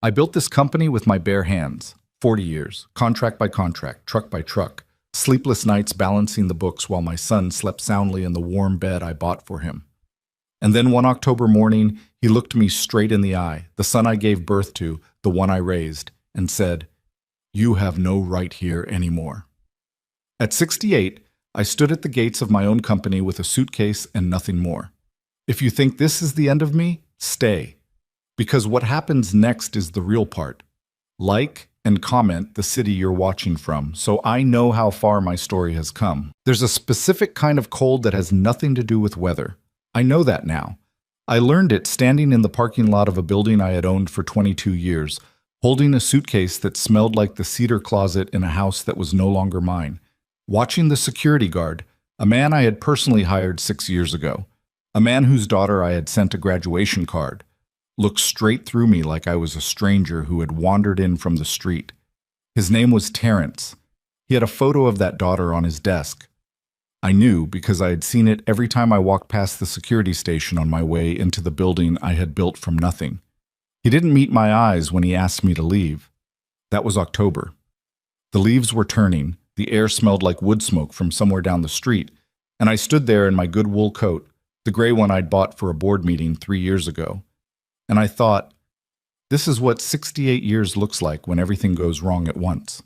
I built this company with my bare hands, 40 years, contract by contract, truck by truck, sleepless nights balancing the books while my son slept soundly in the warm bed I bought for him. And then one October morning, he looked me straight in the eye, the son I gave birth to, the one I raised, and said, "You have no right here anymore." At 68, I stood at the gates of my own company with a suitcase and nothing more. If you think this is the end of me, stay. Because what happens next is the real part. Like and comment the city you're watching from, so I know how far my story has come. There's a specific kind of cold that has nothing to do with weather. I know that now. I learned it standing in the parking lot of a building I had owned for 22 years, holding a suitcase that smelled like the cedar closet in a house that was no longer mine, watching the security guard, a man I had personally hired 6 years ago, a man whose daughter I had sent a graduation card, look straight through me like I was a stranger who had wandered in from the street. His name was Terrence. He had a photo of that daughter on his desk. I knew because I had seen it every time I walked past the security station on my way into the building I had built from nothing. He didn't meet my eyes when he asked me to leave. That was October. The leaves were turning, the air smelled like wood smoke from somewhere down the street, and I stood there in my good wool coat, the gray one I'd bought for a board meeting 3 years ago. And I thought, this is what 68 years looks like when everything goes wrong at once.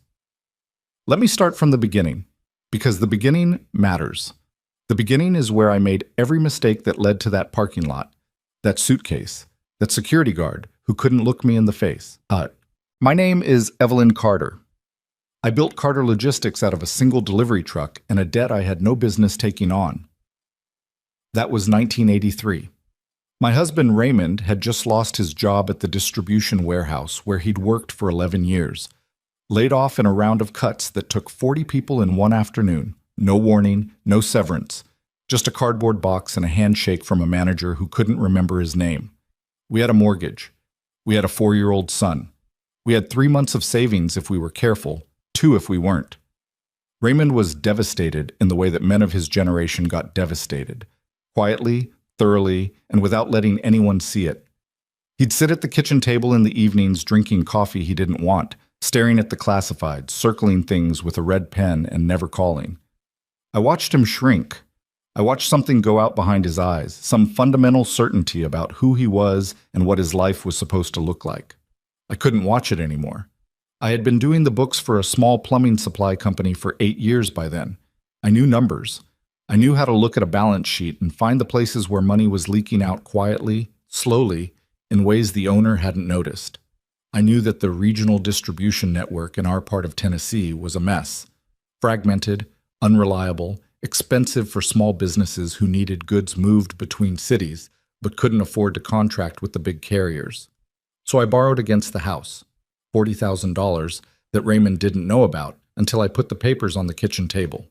Let me start from the beginning, because the beginning matters. The beginning is where I made every mistake that led to that parking lot, that suitcase, that security guard who couldn't look me in the face. My name is Evelyn Carter. I built Carter Logistics out of a single delivery truck and a debt I had no business taking on. That was 1983. My husband Raymond had just lost his job at the distribution warehouse where he'd worked for 11 years. Laid off in a round of cuts that took 40 people in one afternoon. No warning, no severance. Just a cardboard box and a handshake from a manager who couldn't remember his name. We had a mortgage. We had a 4-year-old son. We had 3 months of savings if we were careful, 2 if we weren't. Raymond was devastated in the way that men of his generation got devastated. Quietly, thoroughly, and without letting anyone see it. He'd sit at the kitchen table in the evenings drinking coffee he didn't want, staring at the classifieds, circling things with a red pen and never calling. I watched him shrink. I watched something go out behind his eyes, some fundamental certainty about who he was and what his life was supposed to look like. I couldn't watch it anymore. I had been doing the books for a small plumbing supply company for 8 years by then. I knew numbers. I knew how to look at a balance sheet and find the places where money was leaking out quietly, slowly, in ways the owner hadn't noticed. I knew that the regional distribution network in our part of Tennessee was a mess. Fragmented, unreliable, expensive for small businesses who needed goods moved between cities but couldn't afford to contract with the big carriers. So I borrowed against the house, $40,000 that Raymond didn't know about until I put the papers on the kitchen table.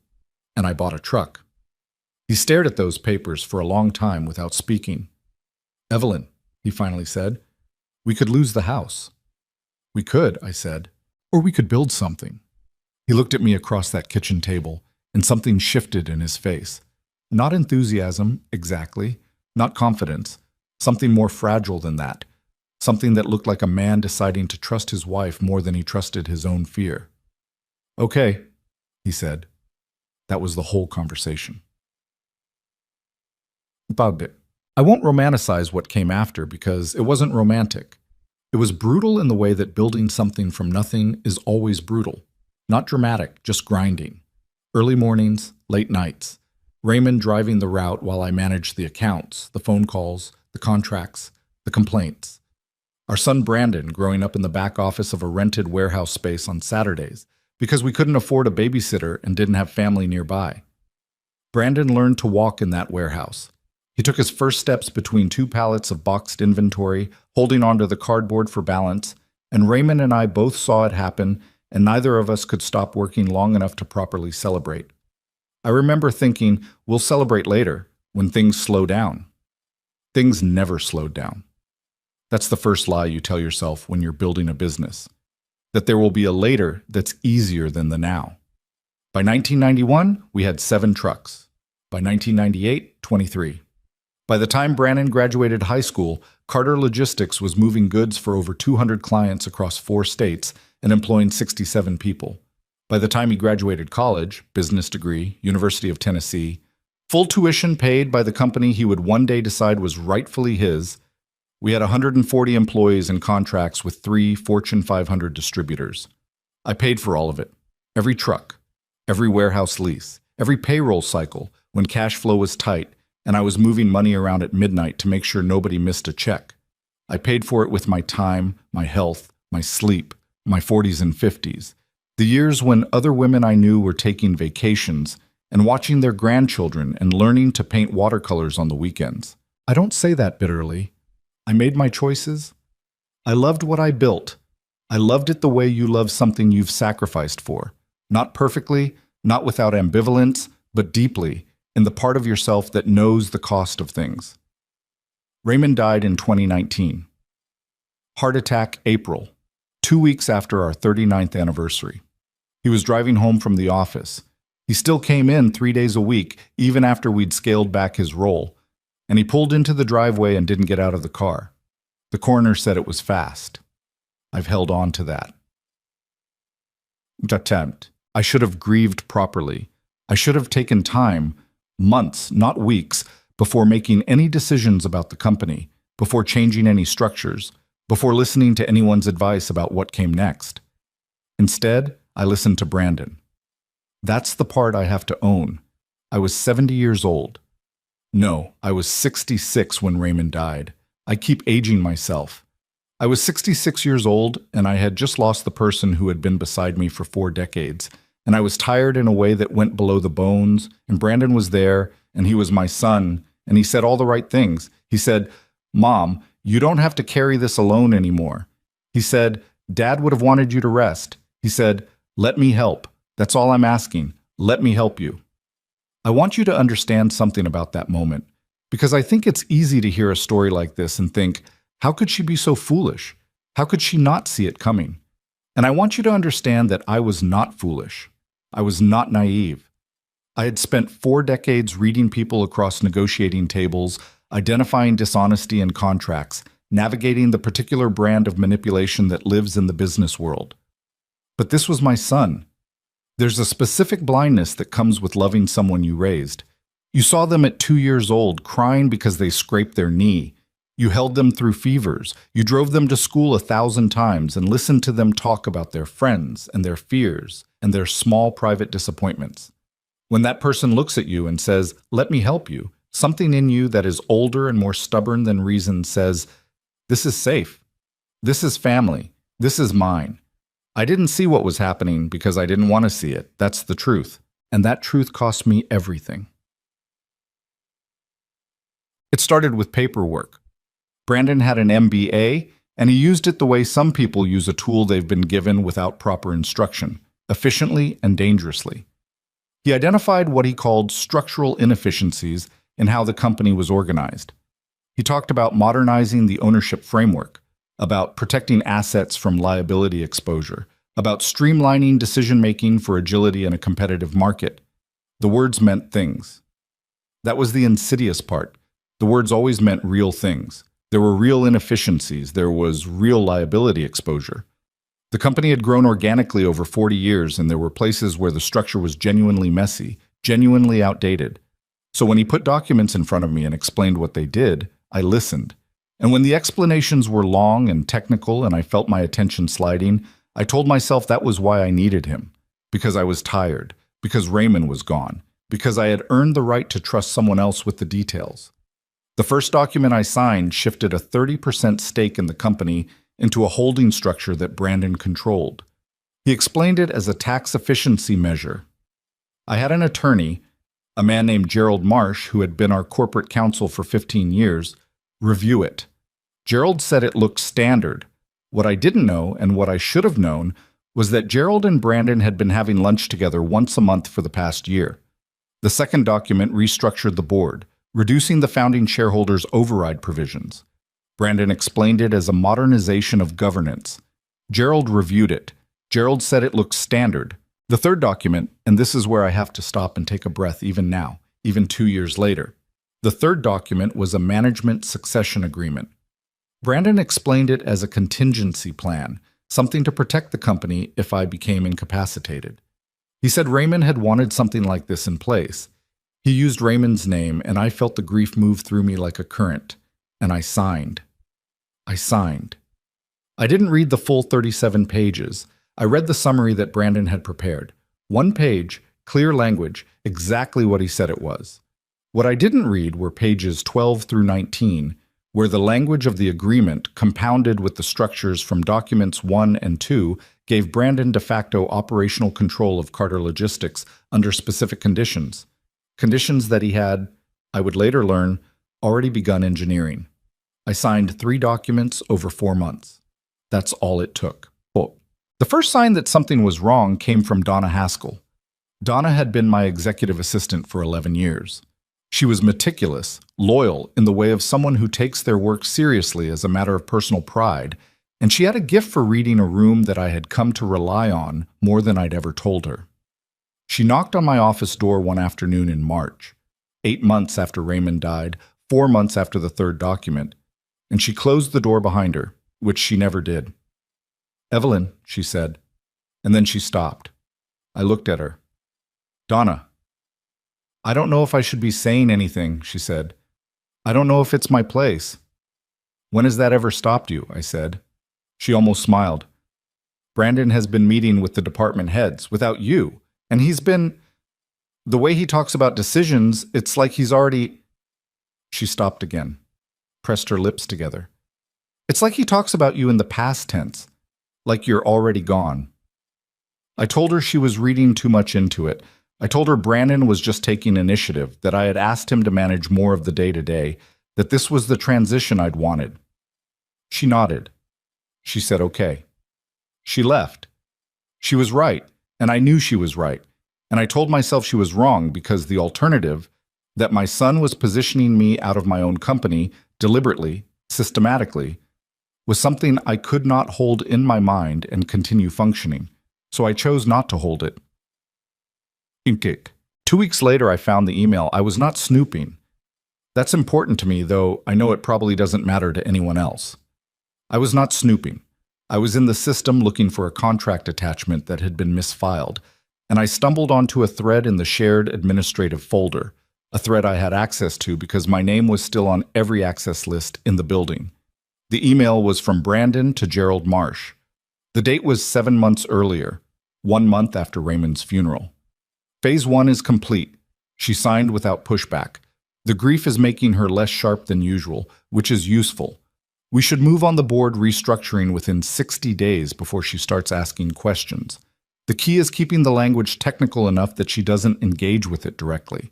And I bought a truck. He stared at those papers for a long time without speaking. "Evelyn," he finally said, "we could lose the house." "We could," I said, "or we could build something." He looked at me across that kitchen table, and something shifted in his face. Not enthusiasm, exactly, not confidence, something more fragile than that, something that looked like a man deciding to trust his wife more than he trusted his own fear. "Okay," he said. That was the whole conversation. I won't romanticize what came after because it wasn't romantic. It was brutal in the way that building something from nothing is always brutal. Not dramatic, just grinding. Early mornings, late nights. Raymond driving the route while I managed the accounts, the phone calls, the contracts, the complaints. Our son Brandon growing up in the back office of a rented warehouse space on Saturdays because we couldn't afford a babysitter and didn't have family nearby. Brandon learned to walk in that warehouse. He took his first steps between 2 pallets of boxed inventory, holding onto the cardboard for balance, and Raymond and I both saw it happen, and neither of us could stop working long enough to properly celebrate. I remember thinking, we'll celebrate later, when things slow down. Things never slowed down. That's the first lie you tell yourself when you're building a business, that there will be a later that's easier than the now. By 1991, we had 7 trucks. By 1998, 23. By the time Brandon graduated high school, Carter Logistics was moving goods for over 200 clients across 4 states and employing 67 people. By the time he graduated college, business degree, University of Tennessee, full tuition paid by the company he would one day decide was rightfully his, we had 140 employees and contracts with 3 Fortune 500 distributors. I paid for all of it. Every truck, every warehouse lease, every payroll cycle when cash flow was tight and I was moving money around at midnight to make sure nobody missed a check. I paid for it with my time, my health, my sleep, my 40s and 50s, the years when other women I knew were taking vacations and watching their grandchildren and learning to paint watercolors on the weekends. I don't say that bitterly. I made my choices. I loved what I built. I loved it the way you love something you've sacrificed for. Not perfectly, not without ambivalence, but deeply, in the part of yourself that knows the cost of things. Raymond died in 2019. Heart attack, April, 2 weeks after our 39th anniversary. He was driving home from the office. He still came in 3 days a week, even after we'd scaled back his role, and he pulled into the driveway and didn't get out of the car. The coroner said it was fast. I've held on to that. Attempt. I should have grieved properly. I should have taken time, months, not weeks, before making any decisions about the company, before changing any structures, before listening to anyone's advice about what came next. Instead, I listened to Brandon. That's the part I have to own. I was 70 years old. No, I was 66 when Raymond died. I keep aging myself. I was 66 years old, and I had just lost the person who had been beside me for 4 decades, and I was tired in a way that went below the bones, and Brandon was there, and he was my son, and he said all the right things. He said, "Mom, you don't have to carry this alone anymore." He said, "Dad would have wanted you to rest." He said, "Let me help. That's all I'm asking. Let me help you." I want you to understand something about that moment, because I think it's easy to hear a story like this and think, how could she be so foolish? How could she not see it coming? And I want you to understand that I was not foolish. I was not naive. I had spent 4 decades reading people across negotiating tables, identifying dishonesty in contracts, navigating the particular brand of manipulation that lives in the business world. But this was my son. There's a specific blindness that comes with loving someone you raised. You saw them at 2 years old crying because they scraped their knee. You held them through fevers. You drove them to school 1,000 times and listened to them talk about their friends and their fears and their small private disappointments. When that person looks at you and says, "Let me help you," something in you that is older and more stubborn than reason says, "This is safe. This is family. This is mine." I didn't see what was happening because I didn't want to see it. That's the truth. And that truth cost me everything. It started with paperwork. Brandon had an MBA, and he used it the way some people use a tool they've been given without proper instruction, efficiently and dangerously. He identified what he called structural inefficiencies in how the company was organized. He talked about modernizing the ownership framework, about protecting assets from liability exposure, about streamlining decision-making for agility in a competitive market. The words meant things. That was the insidious part. The words always meant real things. There were real inefficiencies. There was real liability exposure. The company had grown organically over 40 years, and there were places where the structure was genuinely messy, genuinely outdated. So when he put documents in front of me and explained what they did, I listened. And when the explanations were long and technical and I felt my attention sliding, I told myself that was why I needed him. Because I was tired. Because Raymond was gone. Because I had earned the right to trust someone else with the details. The first document I signed shifted a 30% stake in the company into a holding structure that Brandon controlled. He explained it as a tax efficiency measure. I had an attorney, a man named Gerald Marsh, who had been our corporate counsel for 15 years, review it. Gerald said it looked standard. What I didn't know, and what I should have known, was that Gerald and Brandon had been having lunch together once a month for the past year. The second document restructured the board, reducing the founding shareholders' override provisions. Brandon explained it as a modernization of governance. Gerald reviewed it. Gerald said it looked standard. The third document, and this is where I have to stop and take a breath even now, even 2 years later. The third document was a management succession agreement. Brandon explained it as a contingency plan, something to protect the company if I became incapacitated. He said Raymond had wanted something like this in place. He used Raymond's name, and I felt the grief move through me like a current, and I signed. I signed. I didn't read the full 37 pages. I read the summary that Brandon had prepared. One page, clear language, exactly what he said it was. What I didn't read were pages 12 through 19, where the language of the agreement, compounded with the structures from documents 1 and 2, gave Brandon de facto operational control of Carter Logistics under specific conditions. Conditions that he had, I would later learn, already begun engineering. I signed 3 documents over 4 months. That's all it took. Oh. The first sign that something was wrong came from Donna Haskell. Donna had been my executive assistant for 11 years. She was meticulous, loyal in the way of someone who takes their work seriously as a matter of personal pride, and she had a gift for reading a room that I had come to rely on more than I'd ever told her. She knocked on my office door one afternoon in March, 8 months after Raymond died, 4 months after the 3rd document, and she closed the door behind her, which she never did. "Evelyn," she said, and then she stopped. I looked at her. "Donna." "I don't know if I should be saying anything," she said. "I don't know if it's my place." "When has that ever stopped you?" I said. She almost smiled. "Brandon has been meeting with the department heads, without you, and he's been... The way he talks about decisions, it's like he's already..." She stopped again, pressed her lips together. "It's like he talks about you in the past tense, like you're already gone." I told her she was reading too much into it. I told her Brandon was just taking initiative, that I had asked him to manage more of the day-to-day, that this was the transition I'd wanted. She nodded. She said okay. She left. She was right, and I knew she was right, and I told myself she was wrong because the alternative, that my son was positioning me out of my own company, deliberately, systematically, was something I could not hold in my mind and continue functioning, so I chose not to hold it. 2 weeks later, I found the email. I was not snooping. That's important to me, though I know it probably doesn't matter to anyone else. I was not snooping. I was in the system looking for a contract attachment that had been misfiled, and I stumbled onto a thread in the shared administrative folder, a thread I had access to because my name was still on every access list in the building. The email was from Brandon to Gerald Marsh. The date was 7 months earlier, 1 month after Raymond's funeral. Phase 1 is complete. She signed without pushback. The grief is making her less sharp than usual, which is useful. We should move on the board restructuring within 60 days before she starts asking questions. The key is keeping the language technical enough that she doesn't engage with it directly.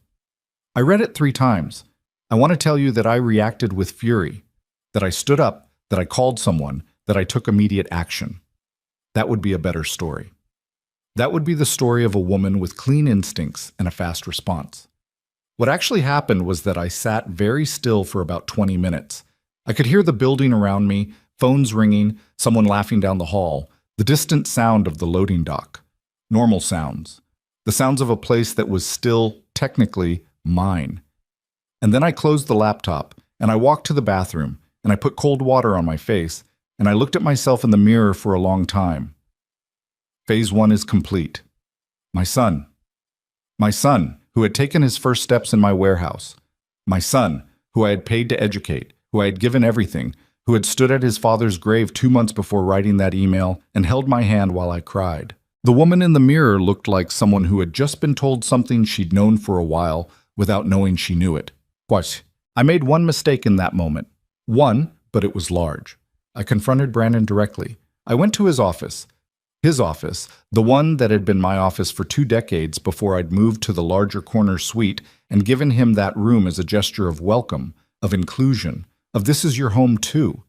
I read it 3 times. I want to tell you that I reacted with fury, that I stood up, that I called someone, that I took immediate action. That would be a better story. That would be the story of a woman with clean instincts and a fast response. What actually happened was that I sat very still for about 20 minutes. I could hear the building around me, phones ringing, someone laughing down the hall, the distant sound of the loading dock. Normal sounds. The sounds of a place that was still, technically, mine. And then I closed the laptop, and I walked to the bathroom, and I put cold water on my face, and I looked at myself in the mirror for a long time. Phase 1 is complete. My son, who had taken his first steps in my warehouse. My son, who I had paid to educate, who I had given everything, who had stood at his father's grave 2 months before writing that email and held my hand while I cried. The woman in the mirror looked like someone who had just been told something she'd known for a while without knowing she knew it. I made one mistake in that moment. One, but it was large. I confronted Brandon directly. I went to his office, the one that had been my office for 2 decades before I'd moved to the larger corner suite and given him that room as a gesture of welcome, of inclusion, of this is your home too.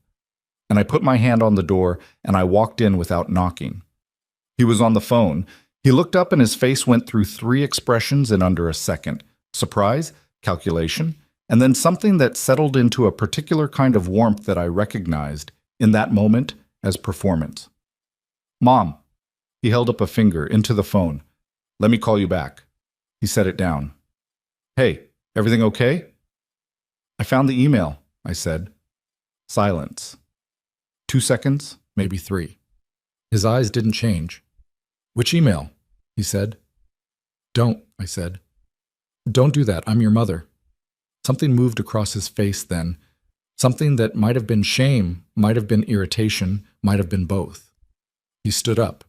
And I put my hand on the door and I walked in without knocking. He was on the phone. He looked up and his face went through 3 expressions in under a second. Surprise, calculation, and then something that settled into a particular kind of warmth that I recognized, in that moment, as performance. "Mom." He held up a finger into the phone. "Let me call you back." He set it down. "Hey, everything okay?" "I found the email," I said. Silence. 2 seconds, maybe 3. His eyes didn't change. "Which email?" he said. "Don't," I said. "Don't do that. I'm your mother." Something moved across his face then. Something that might have been shame, might have been irritation, might have been both. He stood up.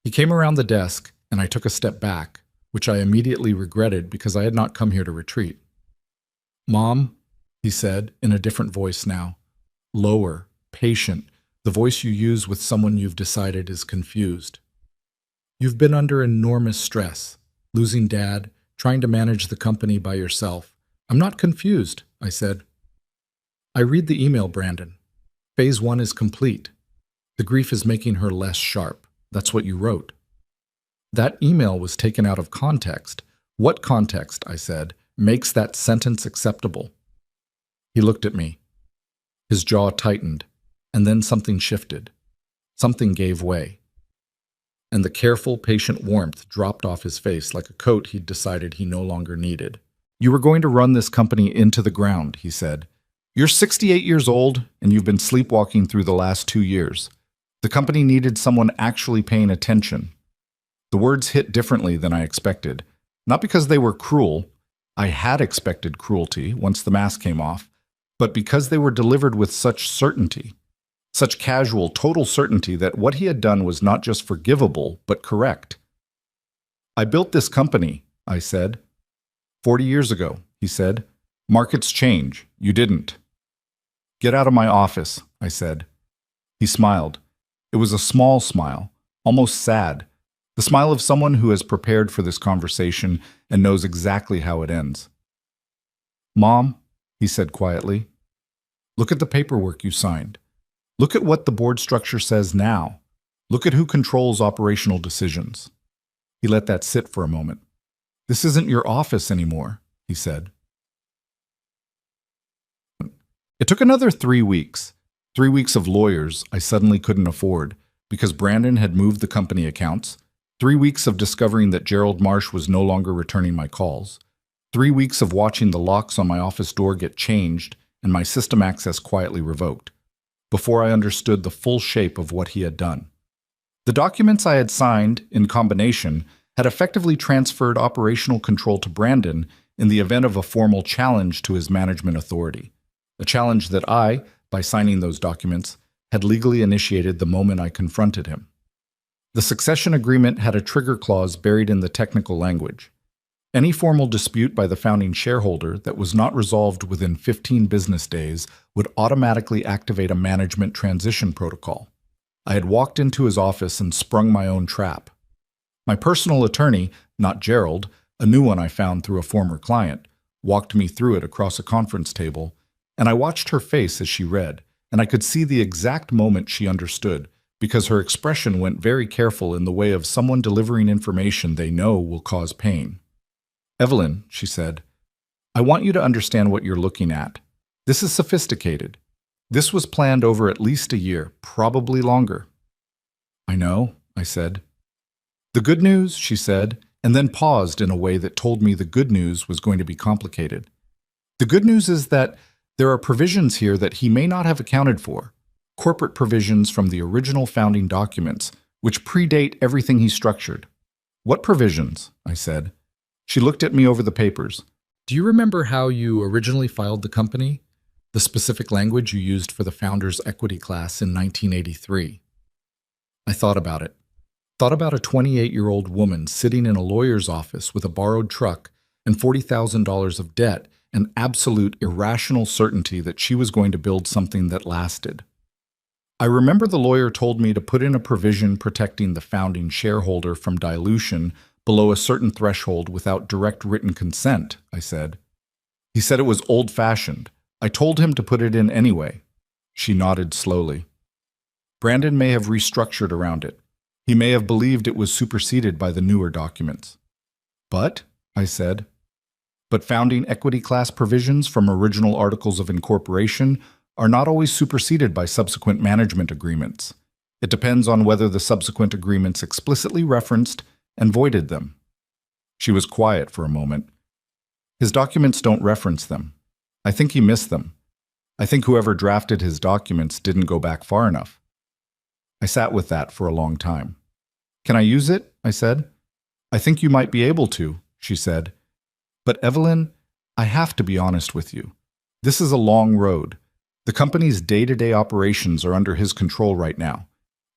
He came around the desk, and I took a step back, which I immediately regretted because I had not come here to retreat. "Mom," he said, in a different voice now. Lower, patient, the voice you use with someone you've decided is confused. "You've been under enormous stress, losing Dad, trying to manage the company by yourself. I'm not confused," I said. "I read the email, Brandon. Phase 1 is complete. The grief is making her less sharp. That's what you wrote." That email was taken out of context. "What context," I said, "makes that sentence acceptable?" He looked at me. His jaw tightened, and then something shifted. Something gave way. And the careful, patient warmth dropped off his face like a coat he'd decided he no longer needed. "You were going to run this company into the ground," he said. "You're 68 years old, and you've been sleepwalking through the last 2 years. The company needed someone actually paying attention." The words hit differently than I expected. Not because they were cruel. I had expected cruelty once the mask came off, but because they were delivered with such certainty. Such casual, total certainty that what he had done was not just forgivable, but correct. "I built this company," I said. 40 years ago, he said. "Markets change. You didn't." "Get out of my office," I said. He smiled. It was a small smile, almost sad. The smile of someone who has prepared for this conversation and knows exactly how it ends. "Mom," he said quietly, "look at the paperwork you signed. Look at what the board structure says now. Look at who controls operational decisions." He let that sit for a moment. "This isn't your office anymore," he said. It took another 3 weeks. 3 weeks of lawyers I suddenly couldn't afford because Brandon had moved the company accounts. 3 weeks of discovering that Gerald Marsh was no longer returning my calls. 3 weeks of watching the locks on my office door get changed and my system access quietly revoked, before I understood the full shape of what he had done. The documents I had signed, in combination, had effectively transferred operational control to Brandon in the event of a formal challenge to his management authority, a challenge that I, by signing those documents, had legally initiated the moment I confronted him. The succession agreement had a trigger clause buried in the technical language. Any formal dispute by the founding shareholder that was not resolved within 15 business days would automatically activate a management transition protocol. I had walked into his office and sprung my own trap. My personal attorney, not Gerald, a new one I found through a former client, walked me through it across a conference table, and I watched her face as she read, and I could see the exact moment she understood, because her expression went very careful in the way of someone delivering information they know will cause pain. "Evelyn," she said, "I want you to understand what you're looking at. This is sophisticated. This was planned over at least a year, probably longer." "I know," I said. "The good news," she said, and then paused in a way that told me the good news was going to be complicated. "The good news is that there are provisions here that he may not have accounted for, corporate provisions from the original founding documents, which predate everything he structured." "What provisions?" I said. She looked at me over the papers. "Do you remember how you originally filed the company? The specific language you used for the founder's equity class in 1983? I thought about it. Thought about a 28-year-old woman sitting in a lawyer's office with a borrowed truck and $40,000 of debt and absolute irrational certainty that she was going to build something that lasted. I remember the lawyer told me to put in a provision protecting the founding shareholder from dilution below a certain threshold without direct written consent, I said. He said it was old-fashioned. I told him to put it in anyway. She nodded slowly. Brandon may have restructured around it. He may have believed it was superseded by the newer documents. But, I said, but founding equity class provisions from original articles of incorporation are not always superseded by subsequent management agreements. It depends on whether the subsequent agreements explicitly referenced and voided them. She was quiet for a moment. His documents don't reference them. I think he missed them. I think whoever drafted his documents didn't go back far enough. I sat with that for a long time. Can I use it? I said. I think you might be able to, she said. But Evelyn, I have to be honest with you. This is a long road. The company's day-to-day operations are under his control right now.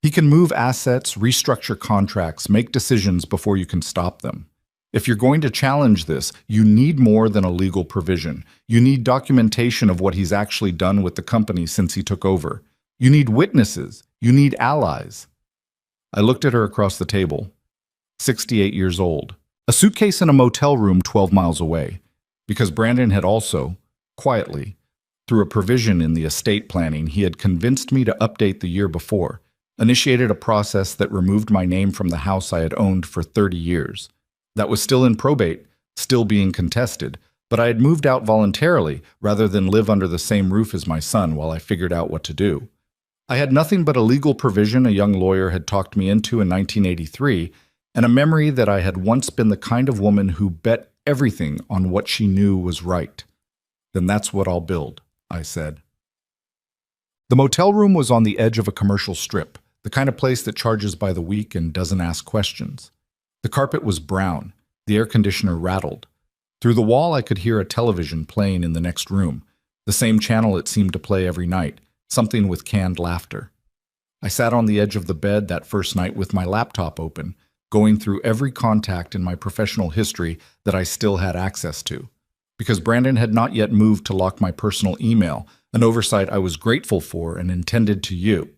He can move assets, restructure contracts, make decisions before you can stop them. If you're going to challenge this, you need more than a legal provision. You need documentation of what he's actually done with the company since he took over. You need witnesses. You need allies. I looked at her across the table. 68 years old. A suitcase in a motel room 12 miles away. Because Brandon had also, quietly, through a provision in the estate planning, he had convinced me to update the year before, initiated a process that removed my name from the house I had owned for 30 years. That was still in probate, still being contested, but I had moved out voluntarily rather than live under the same roof as my son while I figured out what to do. I had nothing but a legal provision a young lawyer had talked me into in 1983, and a memory that I had once been the kind of woman who bet everything on what she knew was right. Then that's what I'll build, I said. The motel room was on the edge of a commercial strip, the kind of place that charges by the week and doesn't ask questions. The carpet was brown. The air conditioner rattled. Through the wall I could hear a television playing in the next room, the same channel it seemed to play every night, something with canned laughter. I sat on the edge of the bed that first night with my laptop open, going through every contact in my professional history that I still had access to. Because Brandon had not yet moved to lock my personal email, an oversight I was grateful for and intended to you.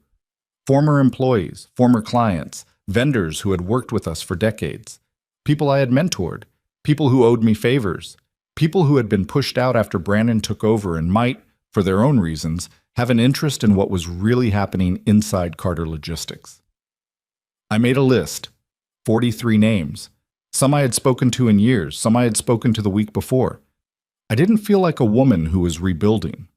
Former employees, former clients, vendors who had worked with us for decades, people I had mentored, people who owed me favors, people who had been pushed out after Brandon took over and might, for their own reasons, have an interest in what was really happening inside Carter Logistics. I made a list, 43 names. Some I had spoken to in years, some I had spoken to the week before. I didn't feel like a woman who was rebuilding.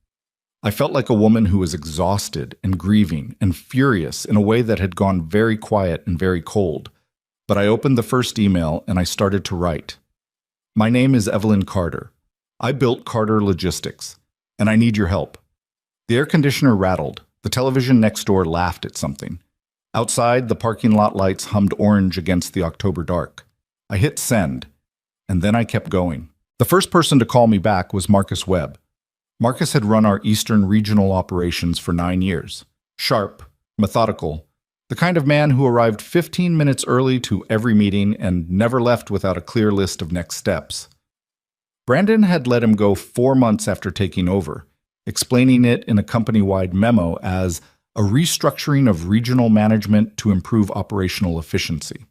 I felt like a woman who was exhausted and grieving and furious in a way that had gone very quiet and very cold. But I opened the first email and I started to write. My name is Evelyn Carter. I built Carter Logistics, and I need your help. The air conditioner rattled. The television next door laughed at something. Outside, the parking lot lights hummed orange against the October dark. I hit send, and then I kept going. The first person to call me back was Marcus Webb. Marcus had run our Eastern regional operations for 9 years. Sharp, methodical, the kind of man who arrived 15 minutes early to every meeting and never left without a clear list of next steps. Brandon had let him go 4 months after taking over, explaining it in a company-wide memo as a restructuring of regional management to improve operational efficiency.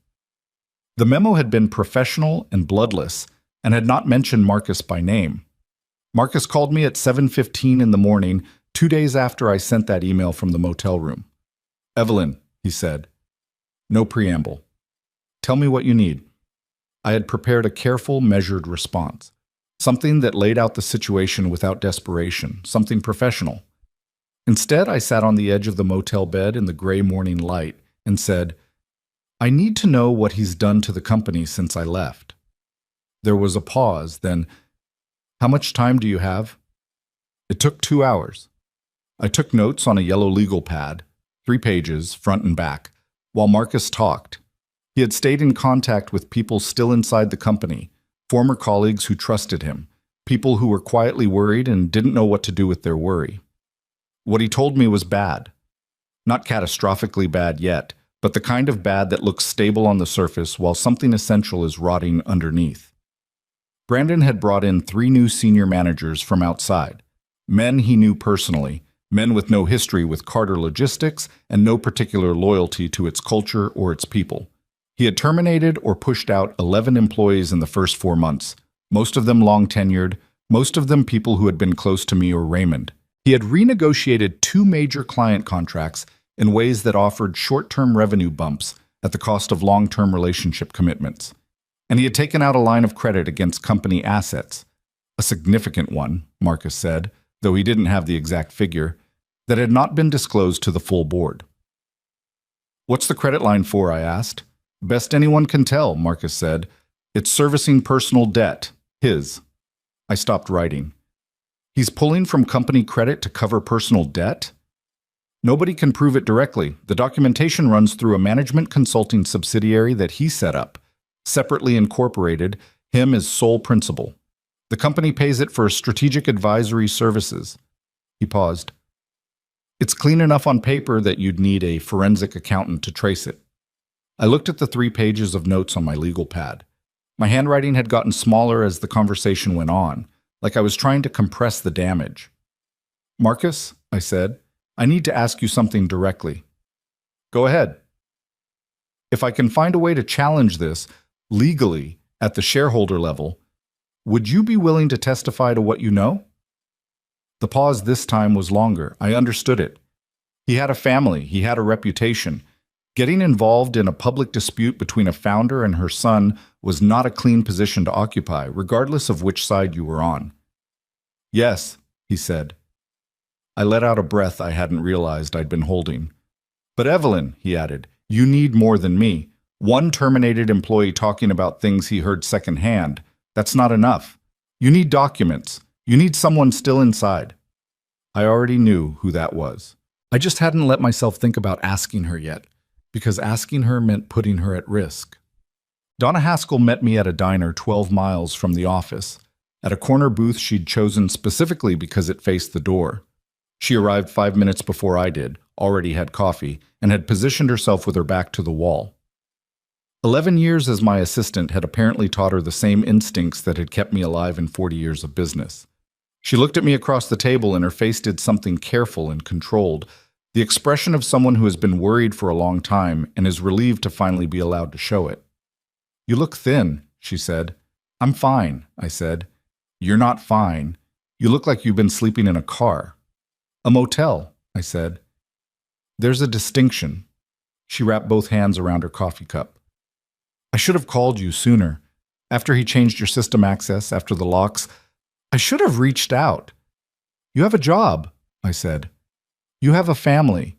The memo had been professional and bloodless and had not mentioned Marcus by name. Marcus called me at 7:15 in the morning, 2 days after I sent that email from the motel room. Evelyn, he said. No preamble. Tell me what you need. I had prepared a careful, measured response. Something that laid out the situation without desperation, something professional. Instead, I sat on the edge of the motel bed in the gray morning light and said, I need to know what he's done to the company since I left. There was a pause, then, how much time do you have? It took 2 hours. I took notes on a yellow legal pad, 3 pages, front and back, while Marcus talked. He had stayed in contact with people still inside the company, former colleagues who trusted him, people who were quietly worried and didn't know what to do with their worry. What he told me was bad. Not catastrophically bad yet, but the kind of bad that looks stable on the surface while something essential is rotting underneath. Brandon had brought in 3 new senior managers from outside, men he knew personally, men with no history with Carter Logistics and no particular loyalty to its culture or its people. He had terminated or pushed out 11 employees in the first 4 months, most of them long-tenured, most of them people who had been close to me or Raymond. He had renegotiated 2 major client contracts in ways that offered short-term revenue bumps at the cost of long-term relationship commitments. And he had taken out a line of credit against company assets, a significant one, Marcus said, though he didn't have the exact figure, that had not been disclosed to the full board. What's the credit line for? I asked. Best anyone can tell, Marcus said. It's servicing personal debt, his. I stopped writing. He's pulling from company credit to cover personal debt? Nobody can prove it directly. The documentation runs through a management consulting subsidiary that he set up, separately incorporated, him as sole principal. The company pays it for strategic advisory services. He paused. It's clean enough on paper that you'd need a forensic accountant to trace it. I looked at the 3 pages of notes on my legal pad. My handwriting had gotten smaller as the conversation went on, like I was trying to compress the damage. Marcus, I said, I need to ask you something directly. Go ahead. If I can find a way to challenge this legally at the shareholder level, would you be willing to testify to what you know? The pause this time was longer. I understood it. He had a family. He had a reputation. Getting involved in a public dispute between a founder and her son was not a clean position to occupy, regardless of which side you were on. Yes, he said. I let out a breath I hadn't realized I'd been holding. But Evelyn, he added, you need more than me. One terminated employee talking about things he heard secondhand. That's not enough. You need documents. You need someone still inside. I already knew who that was. I just hadn't let myself think about asking her yet, because asking her meant putting her at risk. Donna Haskell met me at a diner 12 miles from the office, at a corner booth she'd chosen specifically because it faced the door. She arrived 5 minutes before I did, already had coffee, and had positioned herself with her back to the wall. 11 years as my assistant had apparently taught her the same instincts that had kept me alive in 40 years of business. She looked at me across the table and her face did something careful and controlled, the expression of someone who has been worried for a long time and is relieved to finally be allowed to show it. You look thin, she said. I'm fine, I said. You're not fine. You look like you've been sleeping in a car. A motel, I said. There's a distinction. She wrapped both hands around her coffee cup. I should have called you sooner. After he changed your system access, after the locks, I should have reached out. You have a job, I said. You have a family.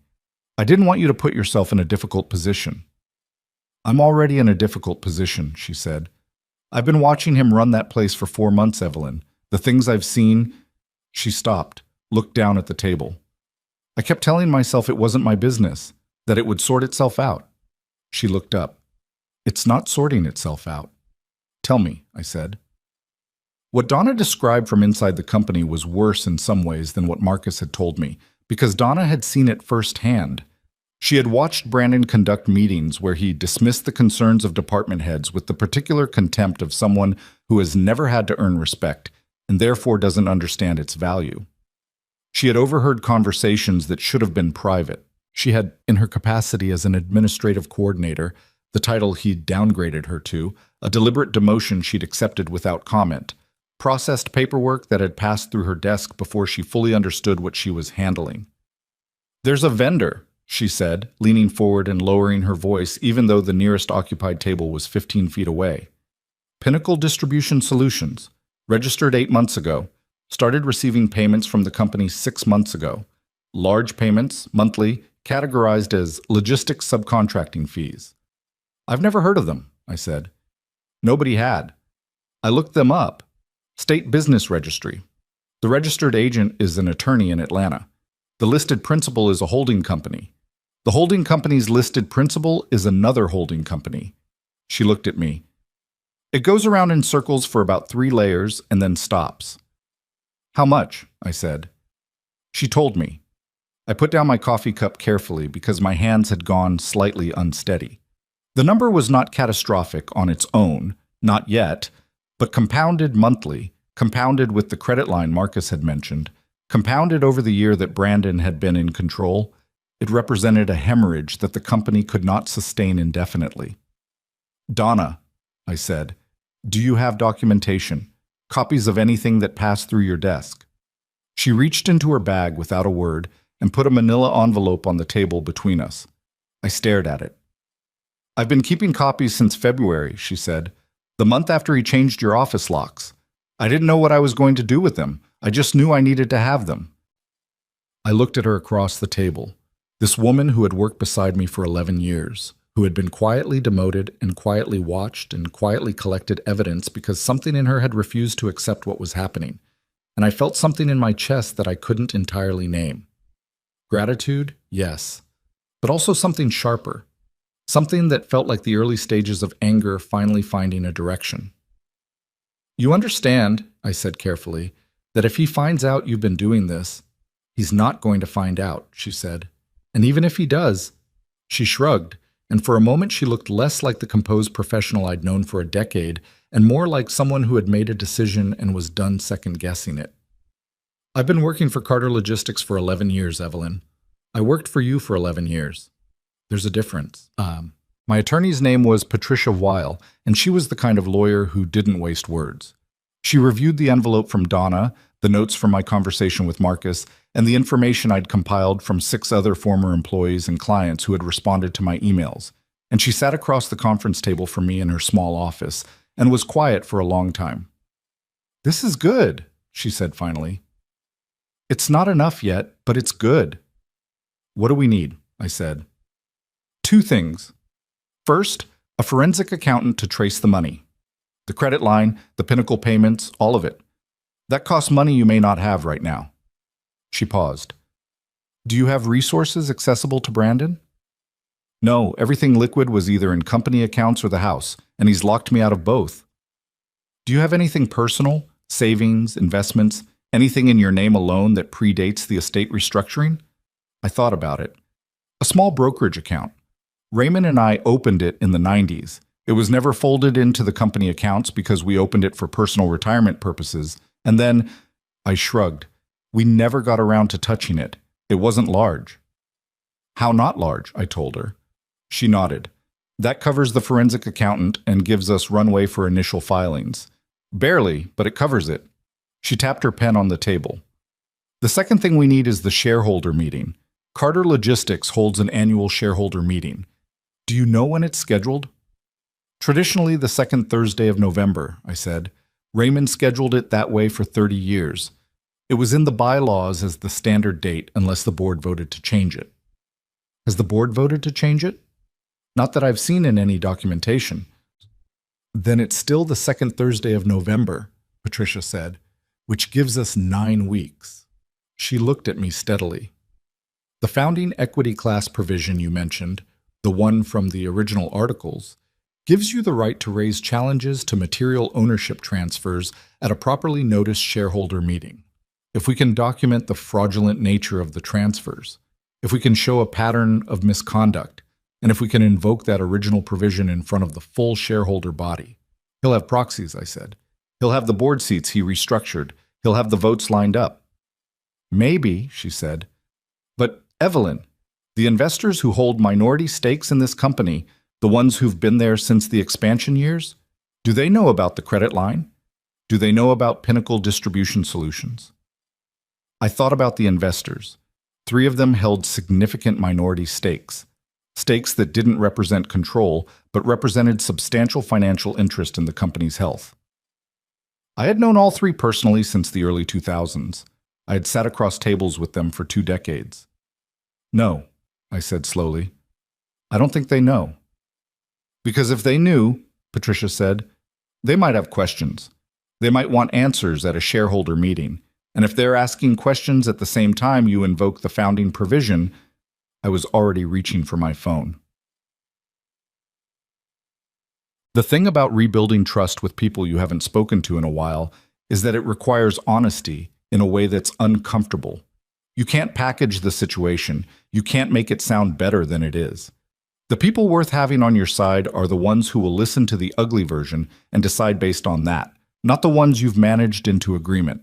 I didn't want you to put yourself in a difficult position. I'm already in a difficult position, she said. I've been watching him run that place for 4 months, Evelyn. The things I've seen. She stopped, looked down at the table. I kept telling myself it wasn't my business, that it would sort itself out. She looked up. It's not sorting itself out. Tell me, I said. What Donna described from inside the company was worse in some ways than what Marcus had told me, because Donna had seen it firsthand. She had watched Brandon conduct meetings where he dismissed the concerns of department heads with the particular contempt of someone who has never had to earn respect and therefore doesn't understand its value. She had overheard conversations that should have been private. She had, in her capacity as an administrative coordinator, the title he'd downgraded her to, a deliberate demotion she'd accepted without comment, processed paperwork that had passed through her desk before she fully understood what she was handling. There's a vendor, she said, leaning forward and lowering her voice even though the nearest occupied table was 15 feet away. Pinnacle Distribution Solutions, registered 8 months ago, started receiving payments from the company 6 months ago. Large payments, monthly, categorized as logistics subcontracting fees. I've never heard of them, I said. Nobody had. I looked them up. State Business Registry. The registered agent is an attorney in Atlanta. The listed principal is a holding company. The holding company's listed principal is another holding company. She looked at me. It goes around in circles for about 3 layers and then stops. How much? I said. She told me. I put down my coffee cup carefully because my hands had gone slightly unsteady. The number was not catastrophic on its own, not yet, but compounded monthly, compounded with the credit line Marcus had mentioned, compounded over the year that Brandon had been in control, it represented a hemorrhage that the company could not sustain indefinitely. Donna, I said, do you have documentation, copies of anything that passed through your desk? She reached into her bag without a word and put a manila envelope on the table between us. I stared at it. I've been keeping copies since February, she said, the month after he changed your office locks. I didn't know what I was going to do with them. I just knew I needed to have them. I looked at her across the table, this woman who had worked beside me for 11 years, who had been quietly demoted and quietly watched and quietly collected evidence because something in her had refused to accept what was happening. and I felt something in my chest that I couldn't entirely name. Gratitude, yes, but also something sharper, something that felt like the early stages of anger finally finding a direction. You understand, I said carefully, that if he finds out you've been doing this, he's not going to find out, she said. And even if he does, she shrugged, and for a moment she looked less like the composed professional I'd known for a decade and more like someone who had made a decision and was done second-guessing it. I've been working for Carter Logistics for 11 years, Evelyn. I worked for you for 11 years. There's a difference. My attorney's name was Patricia Weil, and she was the kind of lawyer who didn't waste words. She reviewed the envelope from Donna, the notes from my conversation with Marcus, and the information I'd compiled from 6 other former employees and clients who had responded to my emails, and she sat across the conference table from me in her small office and was quiet for a long time. "This is good," she said finally. "It's not enough yet, but it's good." "What do we need?" I said. 2 things. First, a forensic accountant to trace the money. The credit line, the Pinnacle payments, all of it. That costs money you may not have right now. She paused. "Do you have resources accessible to Brandon?" "No, everything liquid was either in company accounts or the house, and he's locked me out of both." "Do you have anything personal, savings, investments, anything in your name alone that predates the estate restructuring?" I thought about it. "A small brokerage account. Raymond and I opened it in the 90s. It was never folded into the company accounts because we opened it for personal retirement purposes. And then," I shrugged, "we never got around to touching it. It wasn't large." "How not large?" I told her. She nodded. "That covers the forensic accountant and gives us runway for initial filings. Barely, but it covers it." She tapped her pen on the table. "The second thing we need is the shareholder meeting. Carter Logistics holds an annual shareholder meeting. Do you know when it's scheduled?" "Traditionally the second Thursday of November," I said. "Raymond scheduled it that way for 30 years. It was in the bylaws as the standard date unless the board voted to change it." "Has the board voted to change it?" "Not that I've seen in any documentation." "Then it's still the second Thursday of November," Patricia said, "which gives us 9 weeks. She looked at me steadily. "The founding equity class provision you mentioned, the one from the original articles, gives you the right to raise challenges to material ownership transfers at a properly noticed shareholder meeting. If we can document the fraudulent nature of the transfers, if we can show a pattern of misconduct, and if we can invoke that original provision in front of the full shareholder body." "He'll have proxies," I said. "He'll have the board seats he restructured. He'll have the votes lined up." "Maybe," she said. "But, Evelyn, the investors who hold minority stakes in this company, the ones who've been there since the expansion years, do they know about the credit line? Do they know about Pinnacle Distribution Solutions?" I thought about the investors. 3 of them held significant minority stakes, stakes that didn't represent control, but represented substantial financial interest in the company's health. I had known all 3 personally since the early 2000s. I had sat across tables with them for 2 decades. "No," I said slowly. "I don't think they know." "Because if they knew," Patricia said, "they might have questions. They might want answers at a shareholder meeting. And if they're asking questions at the same time you invoke the founding provision," I was already reaching for my phone. The thing about rebuilding trust with people you haven't spoken to in a while is that it requires honesty in a way that's uncomfortable. You can't package the situation. You can't make it sound better than it is. The people worth having on your side are the ones who will listen to the ugly version and decide based on that, not the ones you've managed into agreement.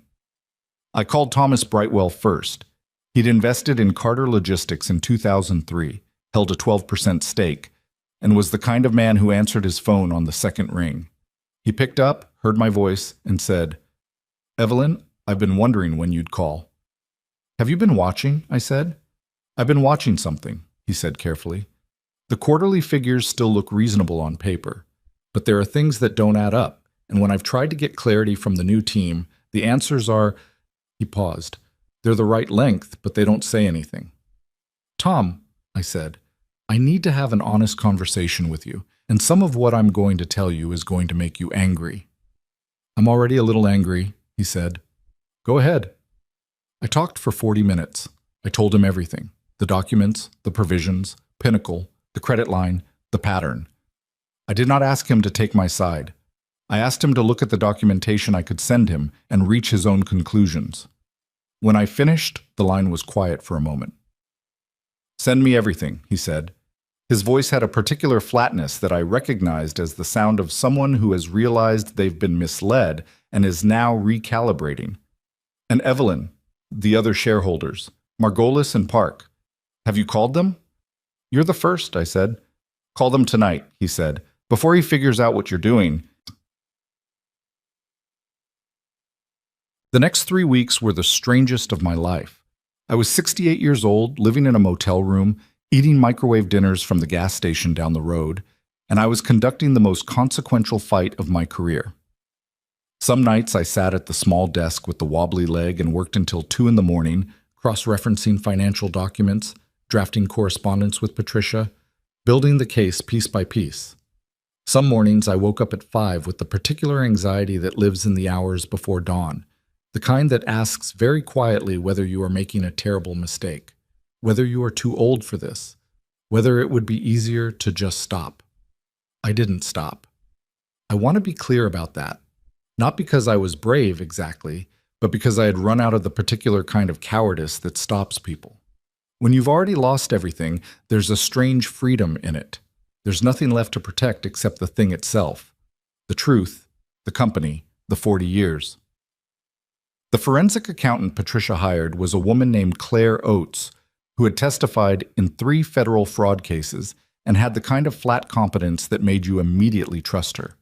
I called Thomas Brightwell first. He'd invested in Carter Logistics in 2003, held a 12% stake, and was the kind of man who answered his phone on the second ring. He picked up, heard my voice, and said, "Evelyn, I've been wondering when you'd call." "Have you been watching?" I said. "I've been watching something," he said carefully. "The quarterly figures still look reasonable on paper, but there are things that don't add up, and when I've tried to get clarity from the new team, the answers are—" He paused. "They're the right length, but they don't say anything." "Tom," I said, "I need to have an honest conversation with you, and some of what I'm going to tell you is going to make you angry." "I'm already a little angry," he said. Go ahead. I talked for 40 minutes. I told him everything. The documents, the provisions, Pinnacle, the credit line, the pattern. I did not ask him to take my side. I asked him to look at the documentation I could send him and reach his own conclusions. When I finished, the line was quiet for a moment. "Send me everything," he said. His voice had a particular flatness that I recognized as the sound of someone who has realized they've been misled and is now recalibrating. "And Evelyn, the other shareholders, Margolis and Park. Have you called them?" "You're the first," I said. "Call them tonight," he said, "before he figures out what you're doing." The next 3 weeks were the strangest of my life. I was 68 years old, living in a motel room, eating microwave dinners from the gas station down the road, and I was conducting the most consequential fight of my career. Some nights I sat at the small desk with the wobbly leg and worked until 2 in the morning, cross-referencing financial documents, drafting correspondence with Patricia, building the case piece by piece. Some mornings I woke up at 5 with the particular anxiety that lives in the hours before dawn, the kind that asks very quietly whether you are making a terrible mistake, whether you are too old for this, whether it would be easier to just stop. I didn't stop. I want to be clear about that, not because I was brave exactly, but because I had run out of the particular kind of cowardice that stops people. When you've already lost everything, there's a strange freedom in it. There's nothing left to protect except the thing itself, the truth, the company, the 40 years. The forensic accountant Patricia hired was a woman named Claire Oates, who had testified in 3 federal fraud cases and had the kind of flat competence that made you immediately trust her.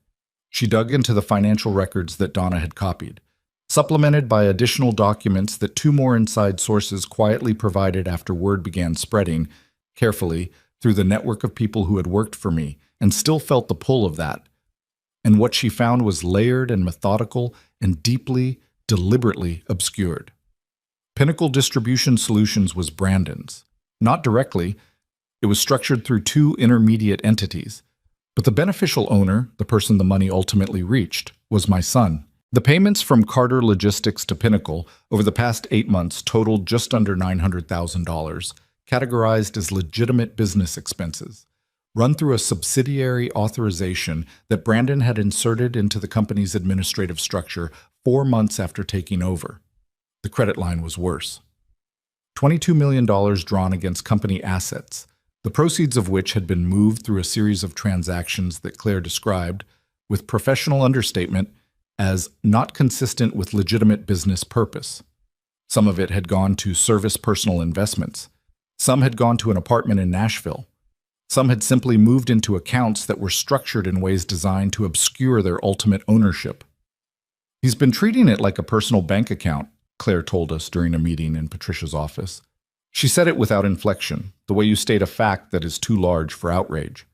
She dug into the financial records that Donna had copied, supplemented by additional documents that 2 more inside sources quietly provided after word began spreading, carefully, through the network of people who had worked for me and still felt the pull of that. And what she found was layered and methodical and deeply, deliberately obscured. Pinnacle Distribution Solutions was Brandon's. Not directly, it was structured through 2 intermediate entities. But the beneficial owner, the person the money ultimately reached, was my son. The payments from Carter Logistics to Pinnacle over the past 8 months totaled just under $900,000, categorized as legitimate business expenses, run through a subsidiary authorization that Brandon had inserted into the company's administrative structure 4 months after taking over. The credit line was worse. $22 million drawn against company assets, the proceeds of which had been moved through a series of transactions that Claire described, with professional understatement, as not consistent with legitimate business purpose. Some of it had gone to service personal investments. Some had gone to an apartment in Nashville. Some had simply moved into accounts that were structured in ways designed to obscure their ultimate ownership. "He's been treating it like a personal bank account," Claire told us during a meeting in Patricia's office. She said it without inflection, the way you state a fact that is too large for outrage.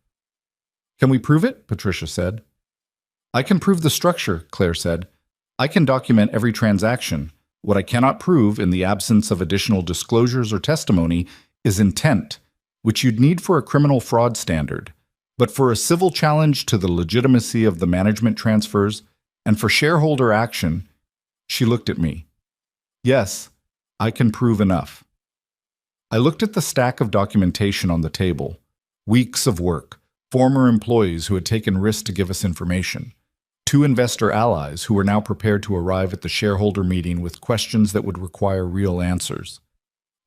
"Can we prove it?" Patricia said. "I can prove the structure," Claire said. "I can document every transaction. What I cannot prove, in the absence of additional disclosures or testimony, is intent, which you'd need for a criminal fraud standard. But for a civil challenge to the legitimacy of the management transfers, and for shareholder action," she looked at me. "Yes, I can prove enough." I looked at the stack of documentation on the table. Weeks of work, former employees who had taken risks to give us information, 2 investor allies who were now prepared to arrive at the shareholder meeting with questions that would require real answers,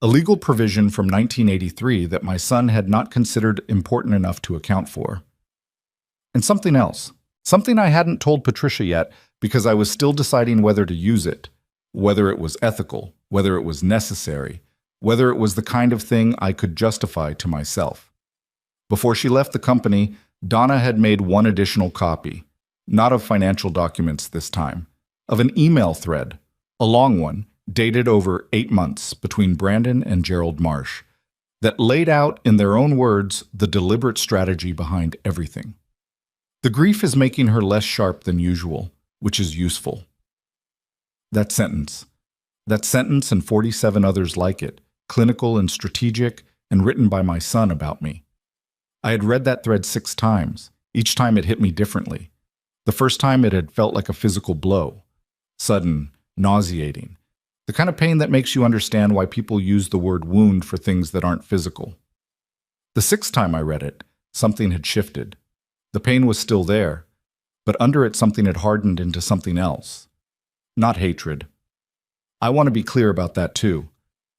a legal provision from 1983 that my son had not considered important enough to account for. And something else, something I hadn't told Patricia yet because I was still deciding whether to use it, whether it was ethical, whether it was necessary, whether it was the kind of thing I could justify to myself. Before she left the company, Donna had made 1 additional copy, not of financial documents this time, of an email thread, a long one, dated over 8 months between Brandon and Gerald Marsh, that laid out, in their own words, the deliberate strategy behind everything. The grief is making her less sharp than usual, which is useful. That sentence and 47 others like it, clinical and strategic, and written by my son about me. I had read that thread 6 times. Each time it hit me differently. The first time it had felt like a physical blow, sudden, nauseating, The kind of pain that makes you understand why people use the word wound for things that aren't physical. The sixth time I read it, something had shifted. The pain was still there, but under it something had hardened into something else. Not hatred. I want to be clear about that too.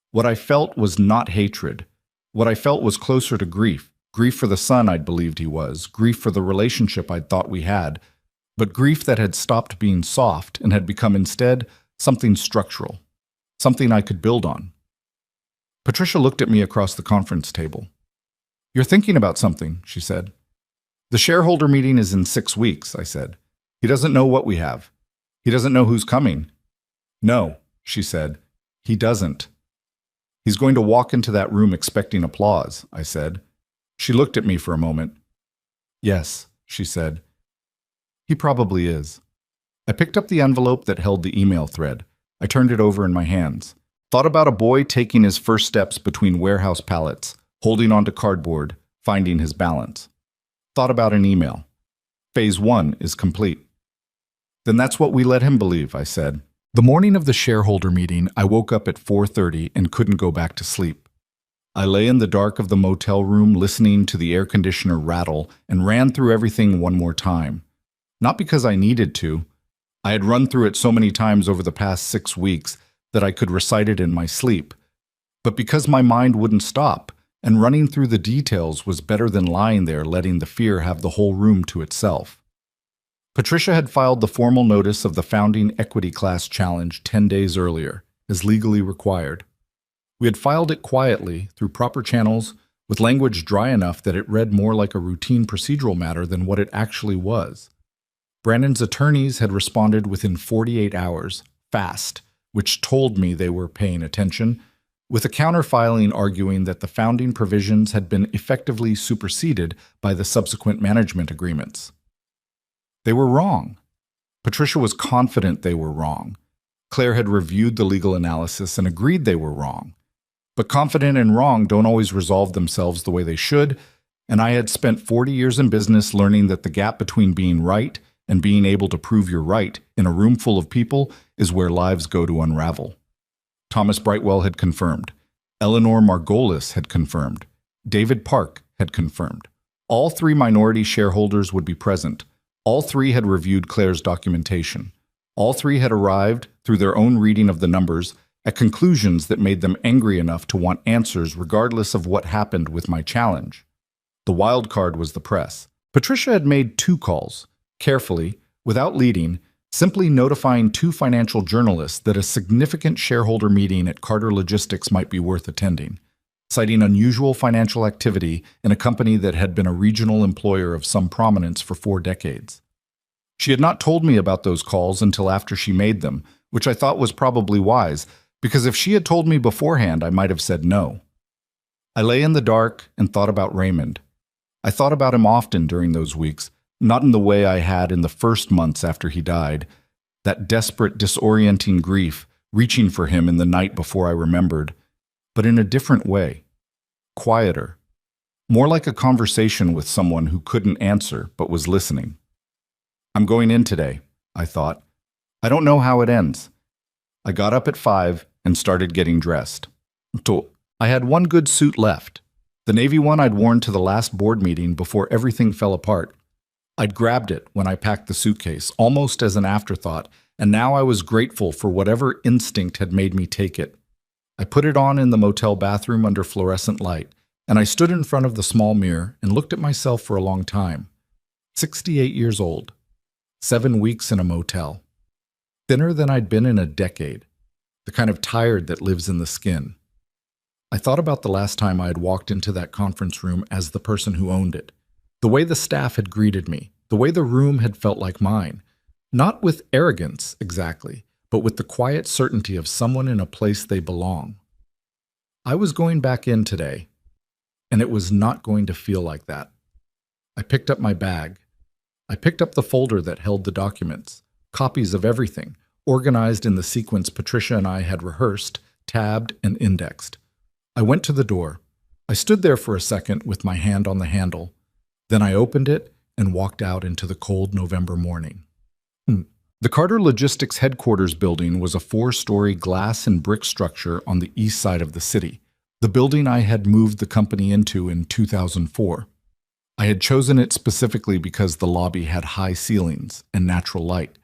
What I felt was not hatred. What I felt was closer to grief. Grief for the son I'd believed he was, grief for the relationship I'd thought we had, but grief that had stopped being soft and had become instead something structural, something I could build on. Patricia looked at me across the conference table. "You're thinking about something," she said. "The shareholder meeting is in 6 weeks," I said. "He doesn't know what we have. He doesn't know who's coming." "No," she said, "he doesn't. He's going to walk into that room expecting applause," I said. She looked at me for a moment. "Yes," she said. "He probably is." I picked up the envelope that held the email thread. I turned it over in my hands. Thought about a boy taking his first steps between warehouse pallets, holding onto cardboard, finding his balance. Thought about an email. Phase 1 is complete. "Then that's what we let him believe," I said. The morning of the shareholder meeting, I woke up at 4:30 and couldn't go back to sleep. I lay in the dark of the motel room listening to the air conditioner rattle and ran through everything one more time. Not because I needed to. I had run through it so many times over the past 6 weeks that I could recite it in my sleep, but because my mind wouldn't stop, and running through the details was better than lying there letting the fear have the whole room to itself. Patricia had filed the formal notice of the Founding Equity Class Challenge 10 days earlier, as legally required. We had filed it quietly, through proper channels, with language dry enough that it read more like a routine procedural matter than what it actually was. Brandon's attorneys had responded within 48 hours, fast, which told me they were paying attention, with a counterfiling arguing that the founding provisions had been effectively superseded by the subsequent management agreements. They were wrong. Patricia was confident they were wrong. Claire had reviewed the legal analysis and agreed they were wrong. But confident and wrong don't always resolve themselves the way they should, and I had spent 40 years in business learning that the gap between being right and being able to prove you're right in a room full of people is where lives go to unravel. Thomas Brightwell had confirmed. Eleanor Margolis had confirmed. David Park had confirmed. All 3 minority shareholders would be present. All 3 had reviewed Claire's documentation. All 3 had arrived, through their own reading of the numbers, at conclusions that made them angry enough to want answers regardless of what happened with my challenge. The wild card was the press. Patricia had made 2 calls, carefully, without leading, simply notifying 2 financial journalists that a significant shareholder meeting at Carter Logistics might be worth attending, citing unusual financial activity in a company that had been a regional employer of some prominence for 4 decades. She had not told me about those calls until after she made them, which I thought was probably wise, because if she had told me beforehand, I might have said no. I lay in the dark and thought about Raymond. I thought about him often during those weeks, not in the way I had in the first months after he died, that desperate, disorienting grief reaching for him in the night before I remembered, but in a different way, quieter, more like a conversation with someone who couldn't answer but was listening. I'm going in today, I thought. I don't know how it ends. I got up at 5 and started getting dressed. I had one good suit left, the navy one I'd worn to the last board meeting before everything fell apart. I'd grabbed it when I packed the suitcase, almost as an afterthought, and now I was grateful for whatever instinct had made me take it. I put it on in the motel bathroom under fluorescent light, and I stood in front of the small mirror and looked at myself for a long time. 68 years old, 7 weeks in a motel. Thinner than I'd been in a decade, the kind of tired that lives in the skin. I thought about the last time I had walked into that conference room as the person who owned it, the way the staff had greeted me, the way the room had felt like mine, not with arrogance exactly, but with the quiet certainty of someone in a place they belong. I was going back in today, and it was not going to feel like that. I picked up my bag. I picked up the folder that held the documents, copies of everything, organized in the sequence Patricia and I had rehearsed, tabbed, and indexed. I went to the door. I stood there for a second with my hand on the handle. Then I opened it and walked out into the cold November morning. The Carter Logistics headquarters building was a 4-story glass and brick structure on the east side of the city, the building I had moved the company into in 2004. I had chosen it specifically because the lobby had high ceilings and natural light,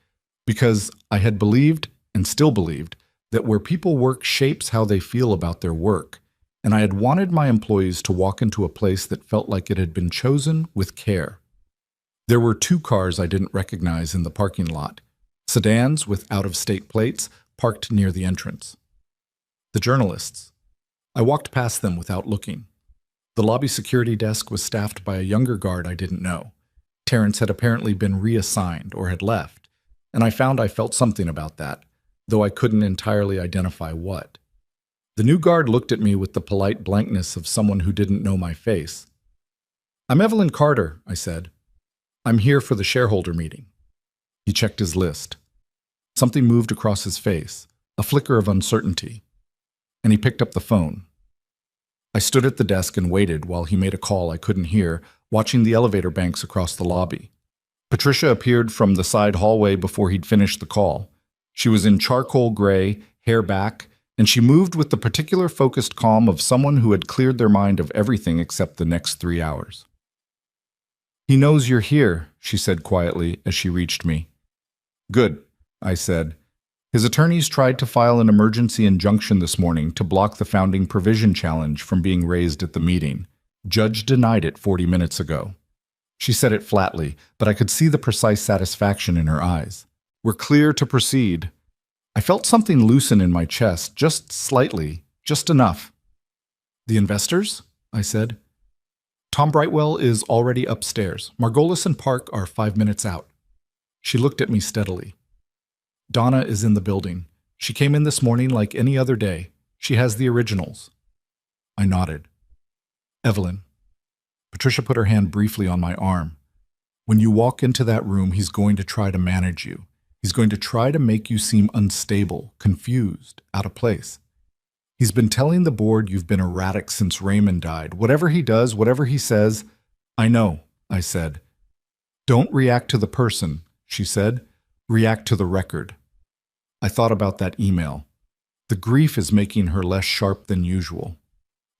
because I had believed, and still believed, that where people work shapes how they feel about their work, and I had wanted my employees to walk into a place that felt like it had been chosen with care. There were 2 cars I didn't recognize in the parking lot, sedans with out-of-state plates parked near the entrance. The journalists. I walked past them without looking. The lobby security desk was staffed by a younger guard I didn't know. Terrence had apparently been reassigned or had left, and I found I felt something about that, though I couldn't entirely identify what. The new guard looked at me with the polite blankness of someone who didn't know my face. "I'm Evelyn Carter," I said. "I'm here for the shareholder meeting." He checked his list. Something moved across his face, a flicker of uncertainty, and he picked up the phone. I stood at the desk and waited while he made a call I couldn't hear, watching the elevator banks across the lobby. Patricia appeared from the side hallway before he'd finished the call. She was in charcoal gray, hair back, and she moved with the particular focused calm of someone who had cleared their mind of everything except the next 3 hours. "He knows you're here," she said quietly as she reached me. "Good," I said. His attorneys tried to file an emergency injunction this morning to block the founding provision challenge from being raised at the meeting. Judge denied it 40 minutes ago. She said it flatly, but I could see the precise satisfaction in her eyes. "We're clear to proceed." I felt something loosen in my chest, just slightly, just enough. "The investors?" I said. "Tom Brightwell is already upstairs. Margolis and Park are 5 minutes out." She looked at me steadily. "Donna is in the building. She came in this morning like any other day. She has the originals." I nodded. "Evelyn." Patricia put her hand briefly on my arm. "When you walk into that room, he's going to try to manage you. He's going to try to make you seem unstable, confused, out of place. He's been telling the board you've been erratic since Raymond died. Whatever he does, whatever he says." "I know," I said. "Don't react to the person," she said. "React to the record." I thought about that email. The grief is making her less sharp than usual.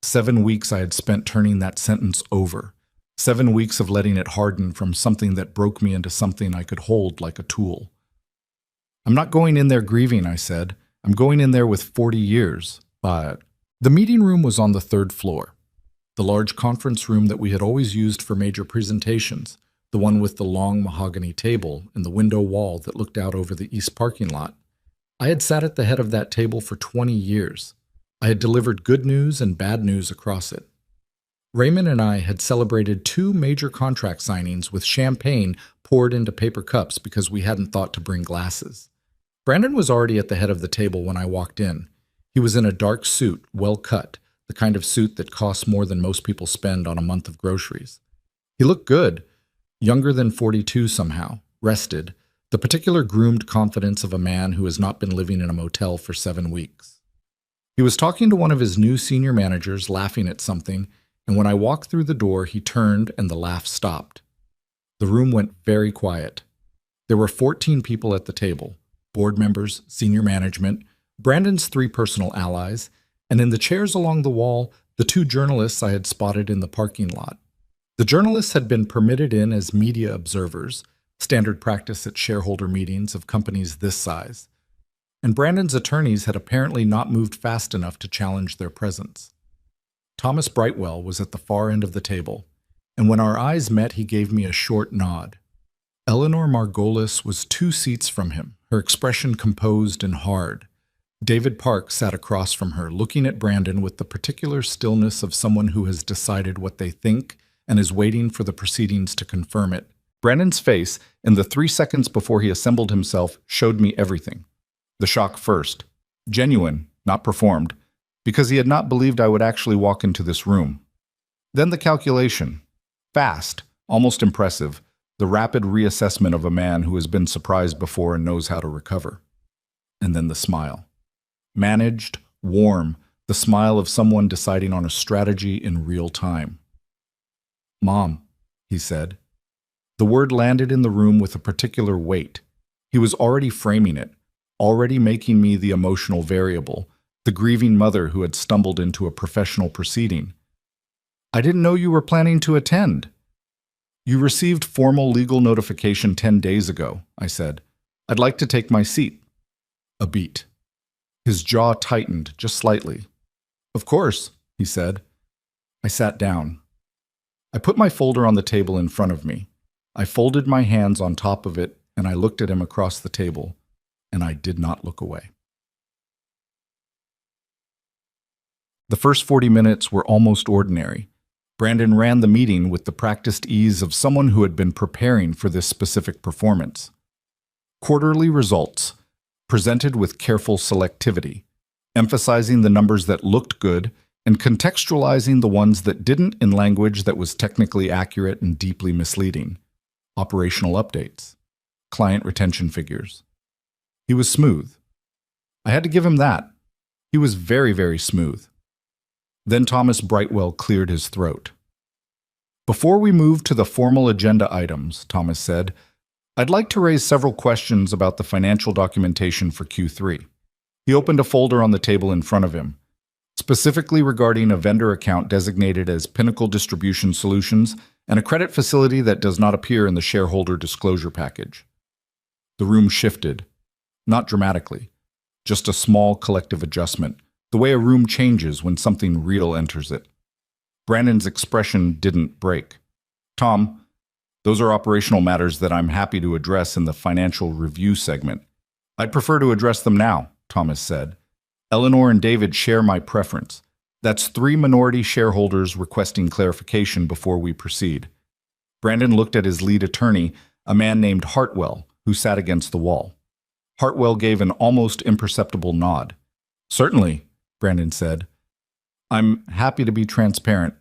7 weeks I had spent turning that sentence over. 7 weeks of letting it harden from something that broke me into something I could hold like a tool. "I'm not going in there grieving," I said. "I'm going in there with 40 years, but..." The meeting room was on the 3rd floor. The large conference room that we had always used for major presentations, the one with the long mahogany table and the window wall that looked out over the east parking lot. I had sat at the head of that table for 20 years. I had delivered good news and bad news across it. Raymond and I had celebrated 2 major contract signings with champagne poured into paper cups because we hadn't thought to bring glasses. Brandon was already at the head of the table when I walked in. He was in a dark suit, well cut, the kind of suit that costs more than most people spend on a month of groceries. He looked good, younger than 42 somehow, rested, the particular groomed confidence of a man who has not been living in a motel for 7 weeks. He was talking to one of his new senior managers, laughing at something, and when I walked through the door, he turned and the laugh stopped. The room went very quiet. There were 14 people at the table, board members, senior management, Brandon's 3 personal allies, and in the chairs along the wall, the 2 journalists I had spotted in the parking lot. The journalists had been permitted in as media observers, standard practice at shareholder meetings of companies this size, and Brandon's attorneys had apparently not moved fast enough to challenge their presence. Thomas Brightwell was at the far end of the table, and when our eyes met, he gave me a short nod. Eleanor Margolis was 2 seats from him, her expression composed and hard. David Park sat across from her, looking at Brandon with the particular stillness of someone who has decided what they think and is waiting for the proceedings to confirm it. Brandon's face, in the 3 seconds before he assembled himself, showed me everything. The shock first. Genuine, not performed, because he had not believed I would actually walk into this room. Then the calculation. Fast, almost impressive, the rapid reassessment of a man who has been surprised before and knows how to recover. And then the smile. Managed, warm, the smile of someone deciding on a strategy in real time. "Mom," he said. The word landed in the room with a particular weight. He was already framing it, already making me the emotional variable, the grieving mother who had stumbled into a professional proceeding. I didn't know you were planning to attend. You received formal legal notification 10 days ago, I said. I'd like to take my seat. A beat. His jaw tightened just slightly. Of course, he said. I sat down. I put my folder on the table in front of me. I folded my hands on top of it, and I looked at him across the table, and I did not look away. The first 40 minutes were almost ordinary. Brandon ran the meeting with the practiced ease of someone who had been preparing for this specific performance. Quarterly results, presented with careful selectivity, emphasizing the numbers that looked good and contextualizing the ones that didn't in language that was technically accurate and deeply misleading. Operational updates, client retention figures. He was smooth. I had to give him that. He was very, very smooth. Then Thomas Brightwell cleared his throat. Before we move to the formal agenda items, Thomas said, I'd like to raise several questions about the financial documentation for Q3. He opened a folder on the table in front of him, specifically regarding a vendor account designated as Pinnacle Distribution Solutions and a credit facility that does not appear in the shareholder disclosure package. The room shifted, not dramatically, just a small collective adjustment, the way a room changes when something real enters it. Brandon's expression didn't break. Tom, those are operational matters that I'm happy to address in the financial review segment. I'd prefer to address them now, Thomas said. Eleanor and David share my preference. That's 3 minority shareholders requesting clarification before we proceed. Brandon looked at his lead attorney, a man named Hartwell, who sat against the wall. Hartwell gave an almost imperceptible nod. Certainly, Brandon said. I'm happy to be transparent.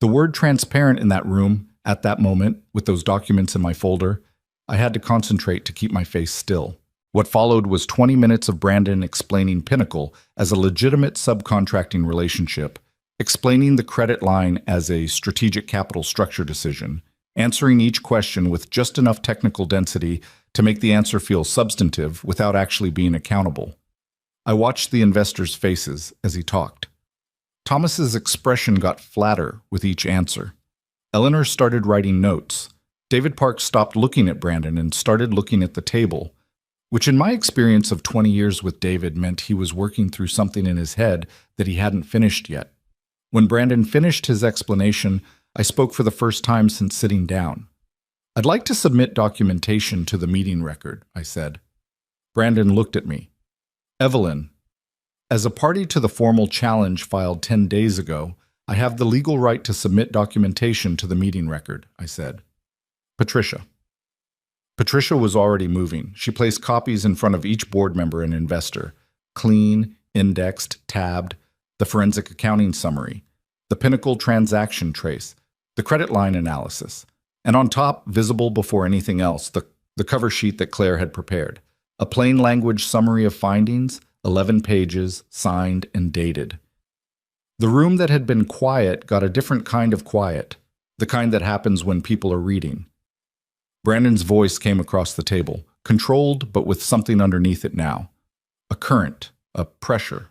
The word transparent in that room, at that moment, with those documents in my folder, I had to concentrate to keep my face still. What followed was 20 minutes of Brandon explaining Pinnacle as a legitimate subcontracting relationship, explaining the credit line as a strategic capital structure decision, answering each question with just enough technical density to make the answer feel substantive without actually being accountable. I watched the investors' faces as he talked. Thomas's expression got flatter with each answer. Eleanor started writing notes. David Park stopped looking at Brandon and started looking at the table, which in my experience of 20 years with David meant he was working through something in his head that he hadn't finished yet. When Brandon finished his explanation, I spoke for the first time since sitting down. I'd like to submit documentation to the meeting record, I said. Brandon looked at me. Evelyn, as a party to the formal challenge filed 10 days ago, I have the legal right to submit documentation to the meeting record, I said. Patricia. Patricia was already moving. She placed copies in front of each board member and investor. Clean, indexed, tabbed, the forensic accounting summary, the Pinnacle transaction trace, the credit line analysis, and on top, visible before anything else, the cover sheet that Claire had prepared. A plain language summary of findings, 11 pages, signed and dated. The room that had been quiet got a different kind of quiet, the kind that happens when people are reading. Brandon's voice came across the table, controlled but with something underneath it now. A current, a pressure.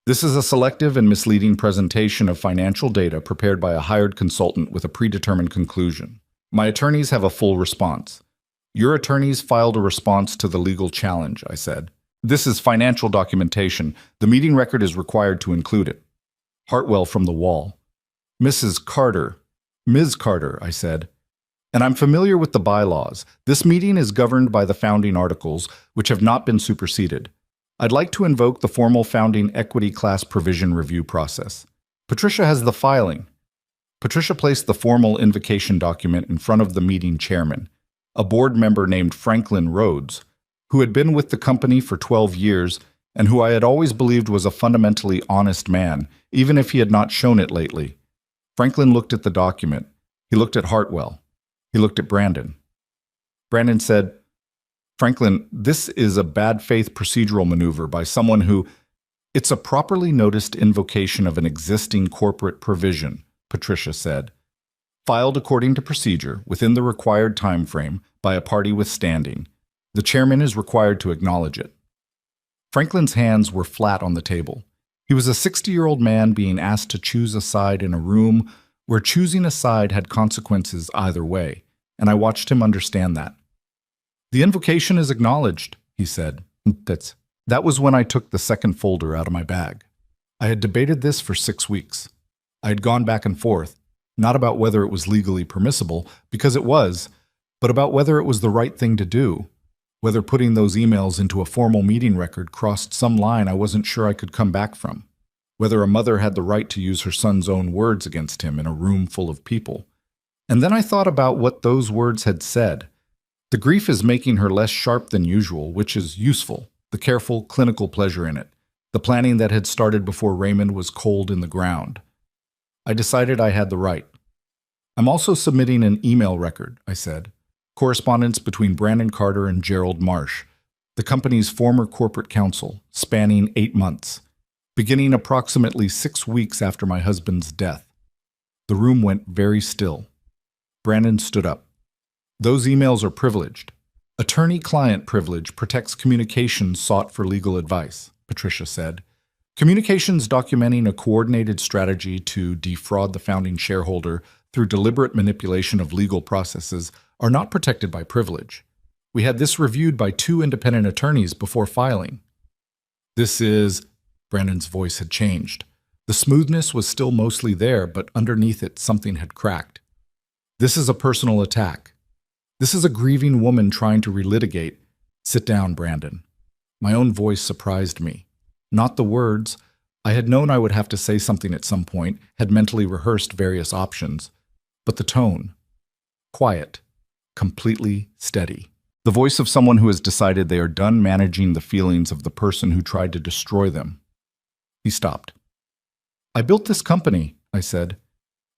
This is a selective and misleading presentation of financial data prepared by a hired consultant with a predetermined conclusion. My attorneys have a full response. Your attorneys filed a response to the legal challenge, I said. This is financial documentation. The meeting record is required to include it. Hartwell from the wall. Mrs. Carter. Ms. Carter, I said. And I'm familiar with the bylaws. This meeting is governed by the founding articles, which have not been superseded. I'd like to invoke the formal founding equity class provision review process. Patricia has the filing. Patricia placed the formal invocation document in front of the meeting chairman, a board member named Franklin Rhodes, who had been with the company for 12 years and who I had always believed was a fundamentally honest man, even if he had not shown it lately. Franklin looked at the document. He looked at Hartwell. He looked at Brandon. Brandon said, Franklin, this is a bad faith procedural maneuver by someone who, it's a properly noticed invocation of an existing corporate provision, Patricia said, filed according to procedure within the required time frame by a party with standing. The chairman is required to acknowledge it. Franklin's hands were flat on the table. He was a 60-year-old man being asked to choose a side in a room where choosing a side had consequences either way, and I watched him understand that. "The invocation is acknowledged," he said. That was when I took the second folder out of my bag. I had debated this for 6 weeks. I had gone back and forth, not about whether it was legally permissible, because it was, but about whether it was the right thing to do, whether putting those emails into a formal meeting record crossed some line I wasn't sure I could come back from, whether a mother had the right to use her son's own words against him in a room full of people. And then I thought about what those words had said. The grief is making her less sharp than usual, which is useful, the careful, clinical pleasure in it, the planning that had started before Raymond was cold in the ground. I decided I had the right. "I'm also submitting an email record," I said. "Correspondence between Brandon Carter and Gerald Marsh, the company's former corporate counsel, spanning 8 months, beginning approximately 6 weeks after my husband's death." The room went very still. Brandon stood up. "Those emails are privileged. Attorney-client privilege protects communications sought for legal advice," Patricia said. "Communications documenting a coordinated strategy to defraud the founding shareholder through deliberate manipulation of legal processes are not protected by privilege. We had this reviewed by 2 independent attorneys before filing." "This is..." Brandon's voice had changed. The smoothness was still mostly there, but underneath it something had cracked. "This is a personal attack. This is a grieving woman trying to relitigate." "Sit down, Brandon." My own voice surprised me. Not the words. I had known I would have to say something at some point, had mentally rehearsed various options. But the tone. Quiet. Completely steady. The voice of someone who has decided they are done managing the feelings of the person who tried to destroy them. He stopped. "I built this company," I said.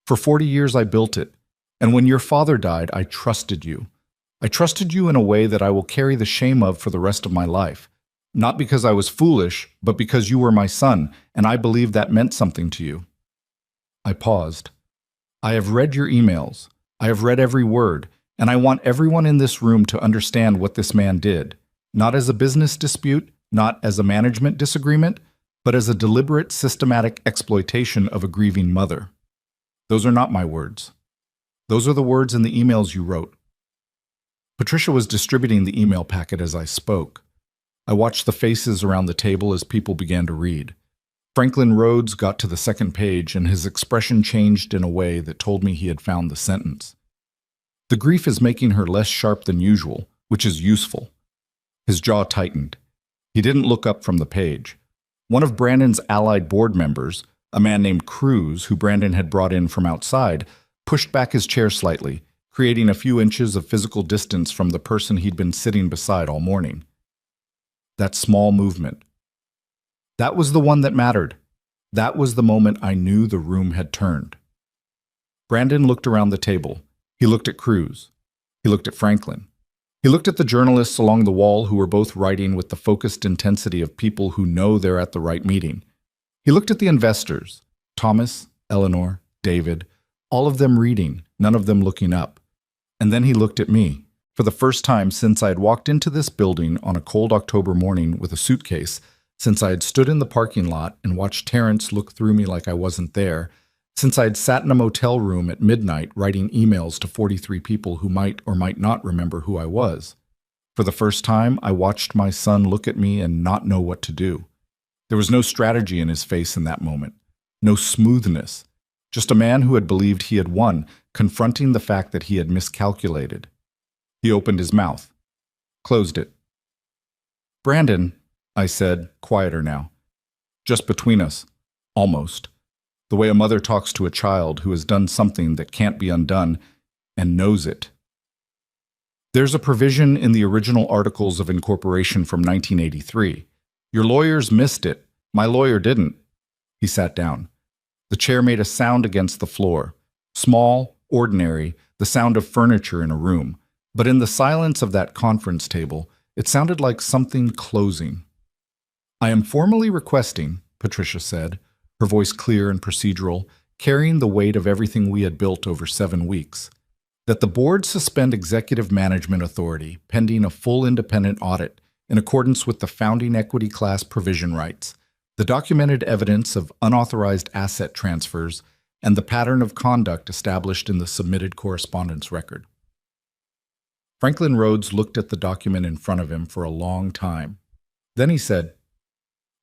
"For 40 years I built it. And when your father died, I trusted you. I trusted you in a way that I will carry the shame of for the rest of my life. Not because I was foolish, but because you were my son, and I believed that meant something to you." I paused. "I have read your emails. I have read every word, and I want everyone in this room to understand what this man did, not as a business dispute, not as a management disagreement, but as a deliberate, systematic exploitation of a grieving mother. Those are not my words. Those are the words in the emails you wrote." Patricia was distributing the email packet as I spoke. I watched the faces around the table as people began to read. Franklin Rhodes got to the second page, and his expression changed in a way that told me he had found the sentence. "The grief is making her less sharp than usual, which is useful." His jaw tightened. He didn't look up from the page. One of Brandon's allied board members, a man named Cruz, who Brandon had brought in from outside, pushed back his chair slightly, creating a few inches of physical distance from the person he'd been sitting beside all morning. That small movement. That was the one that mattered. That was the moment I knew the room had turned. Brandon looked around the table. He looked at Cruz. He looked at Franklin. He looked at the journalists along the wall who were both writing with the focused intensity of people who know they're at the right meeting. He looked at the investors, Thomas, Eleanor, David, all of them reading, none of them looking up. And then he looked at me. For the first time since I had walked into this building on a cold October morning with a suitcase, since I had stood in the parking lot and watched Terrence look through me like I wasn't there, since I had sat in a motel room at midnight writing emails to 43 people who might or might not remember who I was. For the first time, I watched my son look at me and not know what to do. There was no strategy in his face in that moment, no smoothness, just a man who had believed he had won, confronting the fact that he had miscalculated. He opened his mouth, closed it. "Brandon," I said, quieter now. "Just between us, almost. The way a mother talks to a child who has done something that can't be undone and knows it. There's a provision in the original Articles of Incorporation from 1983. Your lawyers missed it. My lawyer didn't." He sat down. The chair made a sound against the floor. Small, ordinary, the sound of furniture in a room. But in the silence of that conference table, it sounded like something closing. "I am formally requesting," Patricia said, her voice clear and procedural, carrying the weight of everything we had built over 7 weeks. That the board suspend executive management authority pending a full independent audit in accordance with the founding equity class provision rights, the documented evidence of unauthorized asset transfers, and the pattern of conduct established in the submitted correspondence record. Franklin Rhodes looked at the document in front of him for a long time. Then he said,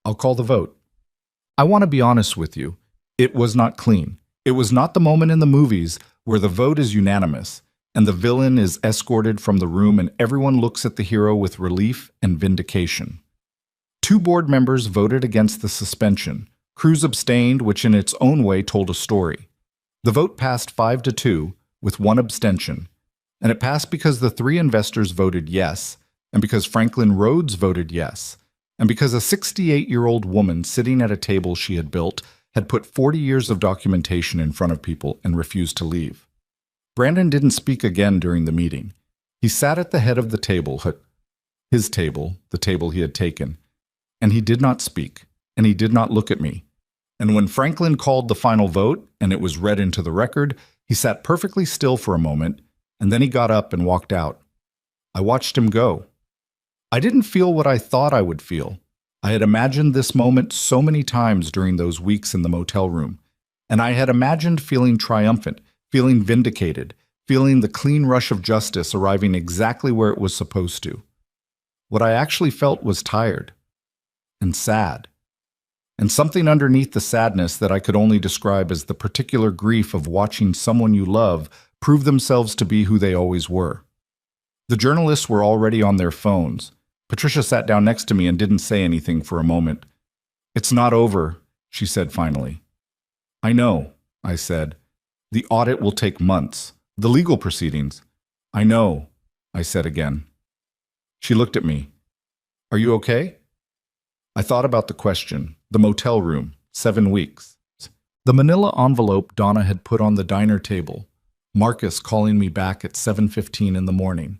"I'll call the vote. I want to be honest with you. It was not clean. It was not the moment in the movies where the vote is unanimous and the villain is escorted from the room and everyone looks at the hero with relief and vindication. Two board members voted against the suspension. Cruz abstained, which in its own way told a story. The vote passed 5-2 with one abstention, and it passed because the three investors voted yes, and because Franklin Rhodes voted yes, and because a 68-year-old woman sitting at a table she had built had put 40 years of documentation in front of people and refused to leave. Brandon didn't speak again during the meeting. He sat at the head of the table, his table, the table he had taken, and he did not speak, and he did not look at me. And when Franklin called the final vote, and it was read into the record, he sat perfectly still for a moment, and then he got up and walked out. I watched him go. I didn't feel what I thought I would feel. I had imagined this moment so many times during those weeks in the motel room, and I had imagined feeling triumphant, feeling vindicated, feeling the clean rush of justice arriving exactly where it was supposed to. What I actually felt was tired and sad, and something underneath the sadness that I could only describe as the particular grief of watching someone you love prove themselves to be who they always were. The journalists were already on their phones. Patricia sat down next to me and didn't say anything for a moment. "It's not over," she said finally. "I know," I said. "The audit will take months. The legal proceedings." "I know," I said again. She looked at me. "Are you okay?" I thought about the question, the motel room, 7 weeks. The manila envelope Donna had put on the diner table, Marcus calling me back at 7:15 in the morning,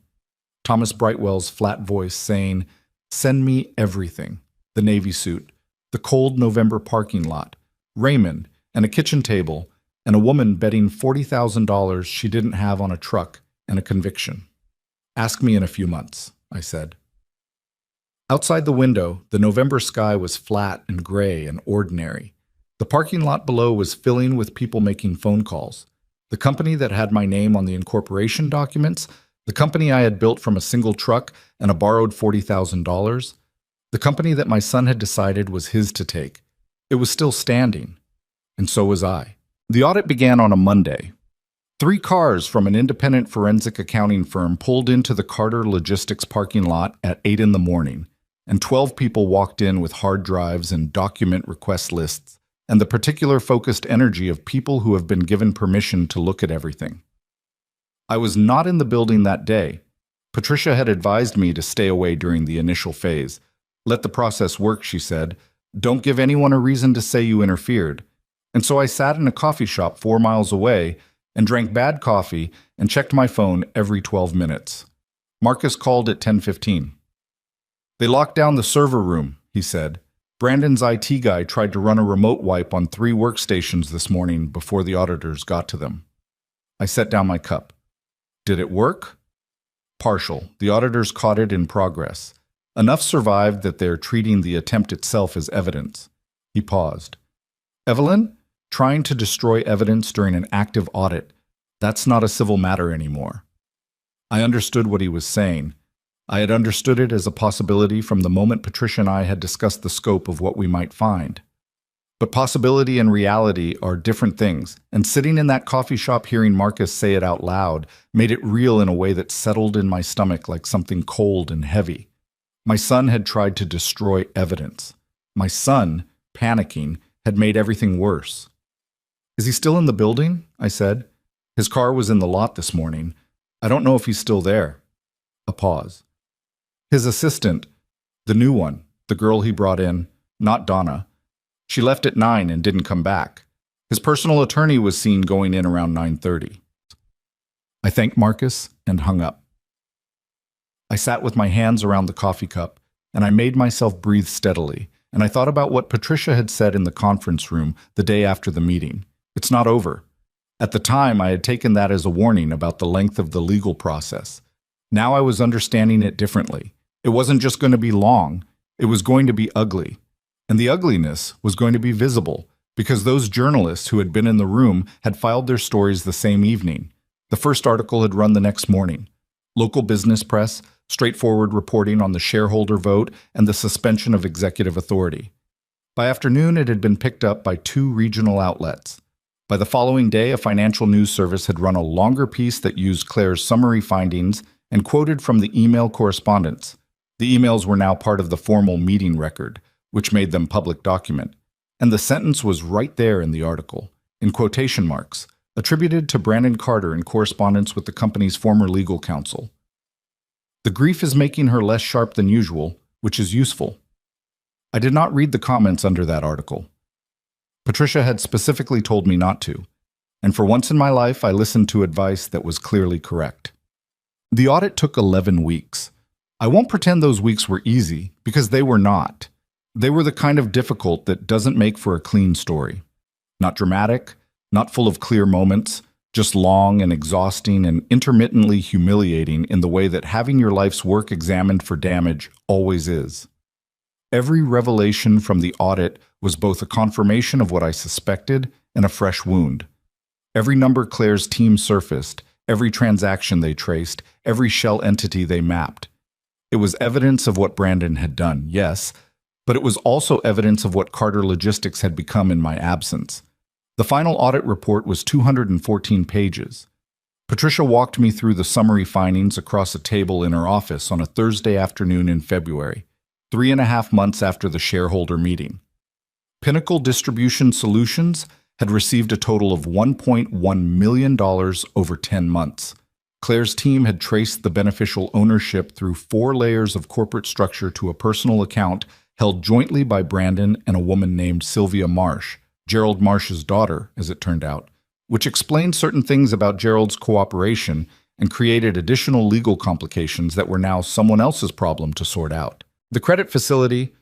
Thomas Brightwell's flat voice saying, "Send me everything," the Navy suit, the cold November parking lot, Raymond, and a kitchen table, and a woman betting $40,000 she didn't have on a truck, and a conviction. "Ask me in a few months," I said. Outside the window, the November sky was flat and gray and ordinary. The parking lot below was filling with people making phone calls. The company that had my name on the incorporation documents, the company I had built from a single truck and a borrowed $40,000, the company that my son had decided was his to take. It was still standing, and so was I. The audit began on a Monday. 3 cars from an independent forensic accounting firm pulled into the Carter Logistics parking lot at 8 in the morning, and 12 people walked in with hard drives and document request lists, and the particular focused energy of people who have been given permission to look at everything. I was not in the building that day. Patricia had advised me to stay away during the initial phase. "Let the process work," she said. "Don't give anyone a reason to say you interfered." And so I sat in a coffee shop 4 miles away and drank bad coffee and checked my phone every 12 minutes. Marcus called at 10:15. "They locked down the server room," he said. "Brandon's IT guy tried to run a remote wipe on 3 workstations this morning before the auditors got to them." I set down my cup. "Did it work?" "Partial. The auditors caught it in progress. Enough survived that they're treating the attempt itself as evidence." He paused. "Evelyn, trying to destroy evidence during an active audit, that's not a civil matter anymore." I understood what he was saying. I had understood it as a possibility from the moment Patricia and I had discussed the scope of what we might find. But possibility and reality are different things, and sitting in that coffee shop hearing Marcus say it out loud made it real in a way that settled in my stomach like something cold and heavy. My son had tried to destroy evidence. My son, panicking, had made everything worse. "Is he still in the building?" I said. "His car was in the lot this morning. I don't know if he's still there." A pause. "His assistant, the new one, the girl he brought in, not Donna. She left at 9 and didn't come back. His personal attorney was seen going in around 9:30. I thanked Marcus and hung up. I sat with my hands around the coffee cup, and I made myself breathe steadily, and I thought about what Patricia had said in the conference room the day after the meeting. It's not over. At the time, I had taken that as a warning about the length of the legal process. Now I was understanding it differently. It wasn't just going to be long, it was going to be ugly. And the ugliness was going to be visible, because those journalists who had been in the room had filed their stories the same evening. The first article had run the next morning. Local business press, straightforward reporting on the shareholder vote and the suspension of executive authority. By afternoon, it had been picked up by 2 regional outlets. By the following day, a financial news service had run a longer piece that used Claire's summary findings and quoted from the email correspondence. The emails were now part of the formal meeting record, which made them public document. And the sentence was right there in the article, in quotation marks, attributed to Brandon Carter in correspondence with the company's former legal counsel. The grief is making her less sharp than usual, which is useful. I did not read the comments under that article. Patricia had specifically told me not to, and for once in my life I listened to advice that was clearly correct. The audit took 11 weeks. I won't pretend those weeks were easy, because they were not. They were the kind of difficult that doesn't make for a clean story. Not dramatic, not full of clear moments, just long and exhausting and intermittently humiliating in the way that having your life's work examined for damage always is. Every revelation from the audit was both a confirmation of what I suspected and a fresh wound. Every number Claire's team surfaced, every transaction they traced, every shell entity they mapped. It was evidence of what Brandon had done, yes, but it was also evidence of what Carter Logistics had become in my absence. The final audit report was 214 pages. Patricia walked me through the summary findings across a table in her office on a Thursday afternoon in February, 3.5 months after the shareholder meeting. Pinnacle Distribution Solutions had received a total of $1.1 million over 10 months. Claire's team had traced the beneficial ownership through 4 layers of corporate structure to a personal account held jointly by Brandon and a woman named Sylvia Marsh, Gerald Marsh's daughter, as it turned out, which explained certain things about Gerald's cooperation and created additional legal complications that were now someone else's problem to sort out. The credit facility,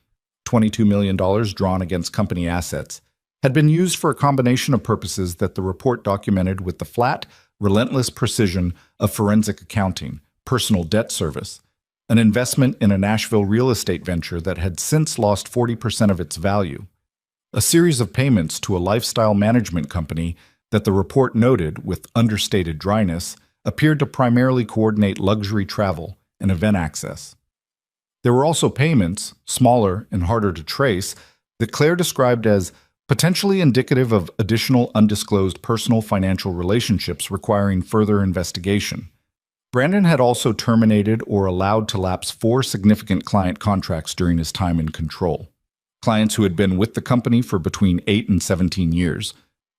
$22 million drawn against company assets, had been used for a combination of purposes that the report documented with the flat, relentless precision of forensic accounting, personal debt service, an investment in a Nashville real estate venture that had since lost 40% of its value, a series of payments to a lifestyle management company that the report noted, with understated dryness, appeared to primarily coordinate luxury travel and event access. There were also payments, smaller and harder to trace, that Claire described as potentially indicative of additional undisclosed personal financial relationships requiring further investigation. Brandon had also terminated or allowed to lapse 4 significant client contracts during his time in control. Clients who had been with the company for between 8 and 17 years.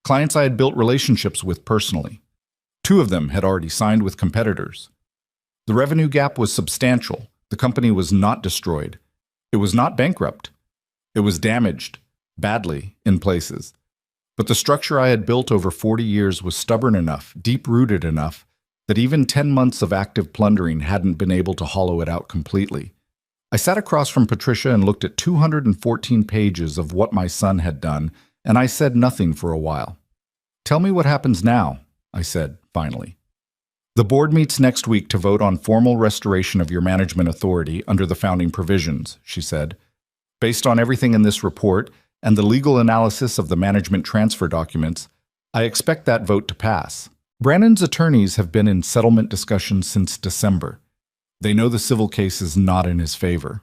Clients I had built relationships with personally. 2 of them had already signed with competitors. The revenue gap was substantial. The company was not destroyed. It was not bankrupt. It was damaged, badly, in places. But the structure I had built over 40 years was stubborn enough, deep-rooted enough, that even 10 months of active plundering hadn't been able to hollow it out completely. I sat across from Patricia and looked at 214 pages of what my son had done, and I said nothing for a while. "Tell me what happens now," I said, finally. "The board meets next week to vote on formal restoration of your management authority under the founding provisions," she said. "Based on everything in this report and the legal analysis of the management transfer documents, I expect that vote to pass. Brandon's attorneys have been in settlement discussions since December. They know the civil case is not in his favor."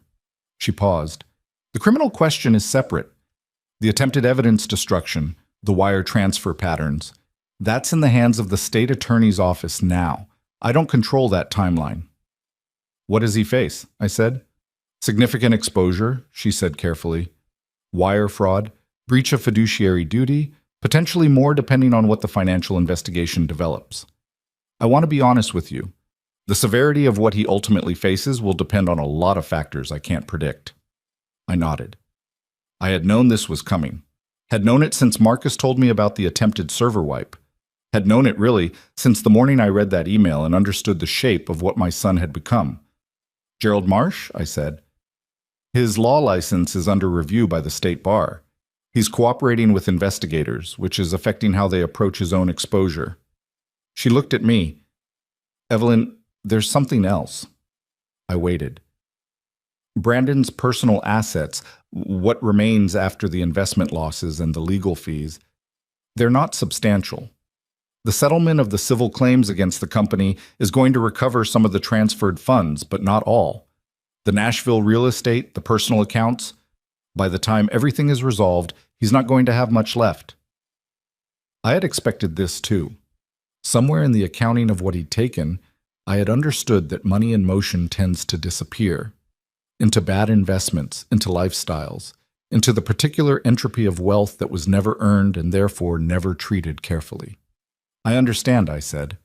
She paused. "The criminal question is separate. The attempted evidence destruction, the wire transfer patterns, that's in the hands of the state attorney's office now. I don't control that timeline." "What does he face?" I said. "Significant exposure," she said carefully. "Wire fraud, breach of fiduciary duty, potentially more depending on what the financial investigation develops. I want to be honest with you. The severity of what he ultimately faces will depend on a lot of factors I can't predict." I nodded. I had known this was coming. Had known it since Marcus told me about the attempted server wipe. Had known it, really, since the morning I read that email and understood the shape of what my son had become. "Gerald Marsh?" I said. "His law license is under review by the state bar. He's cooperating with investigators, which is affecting how they approach his own exposure. She looked at me. Evelyn, there's something else. I waited. Brandon's personal assets, what remains after the investment losses and the legal fees, they're not substantial. The settlement of the civil claims against the company is going to recover some of the transferred funds, but not all. The Nashville real estate, the personal accounts, by the time everything is resolved, he's not going to have much left. I had expected this too. Somewhere in the accounting of what he'd taken, I had understood that money in motion tends to disappear. Into bad investments, into lifestyles, into the particular entropy of wealth that was never earned and therefore never treated carefully. I understand, I said.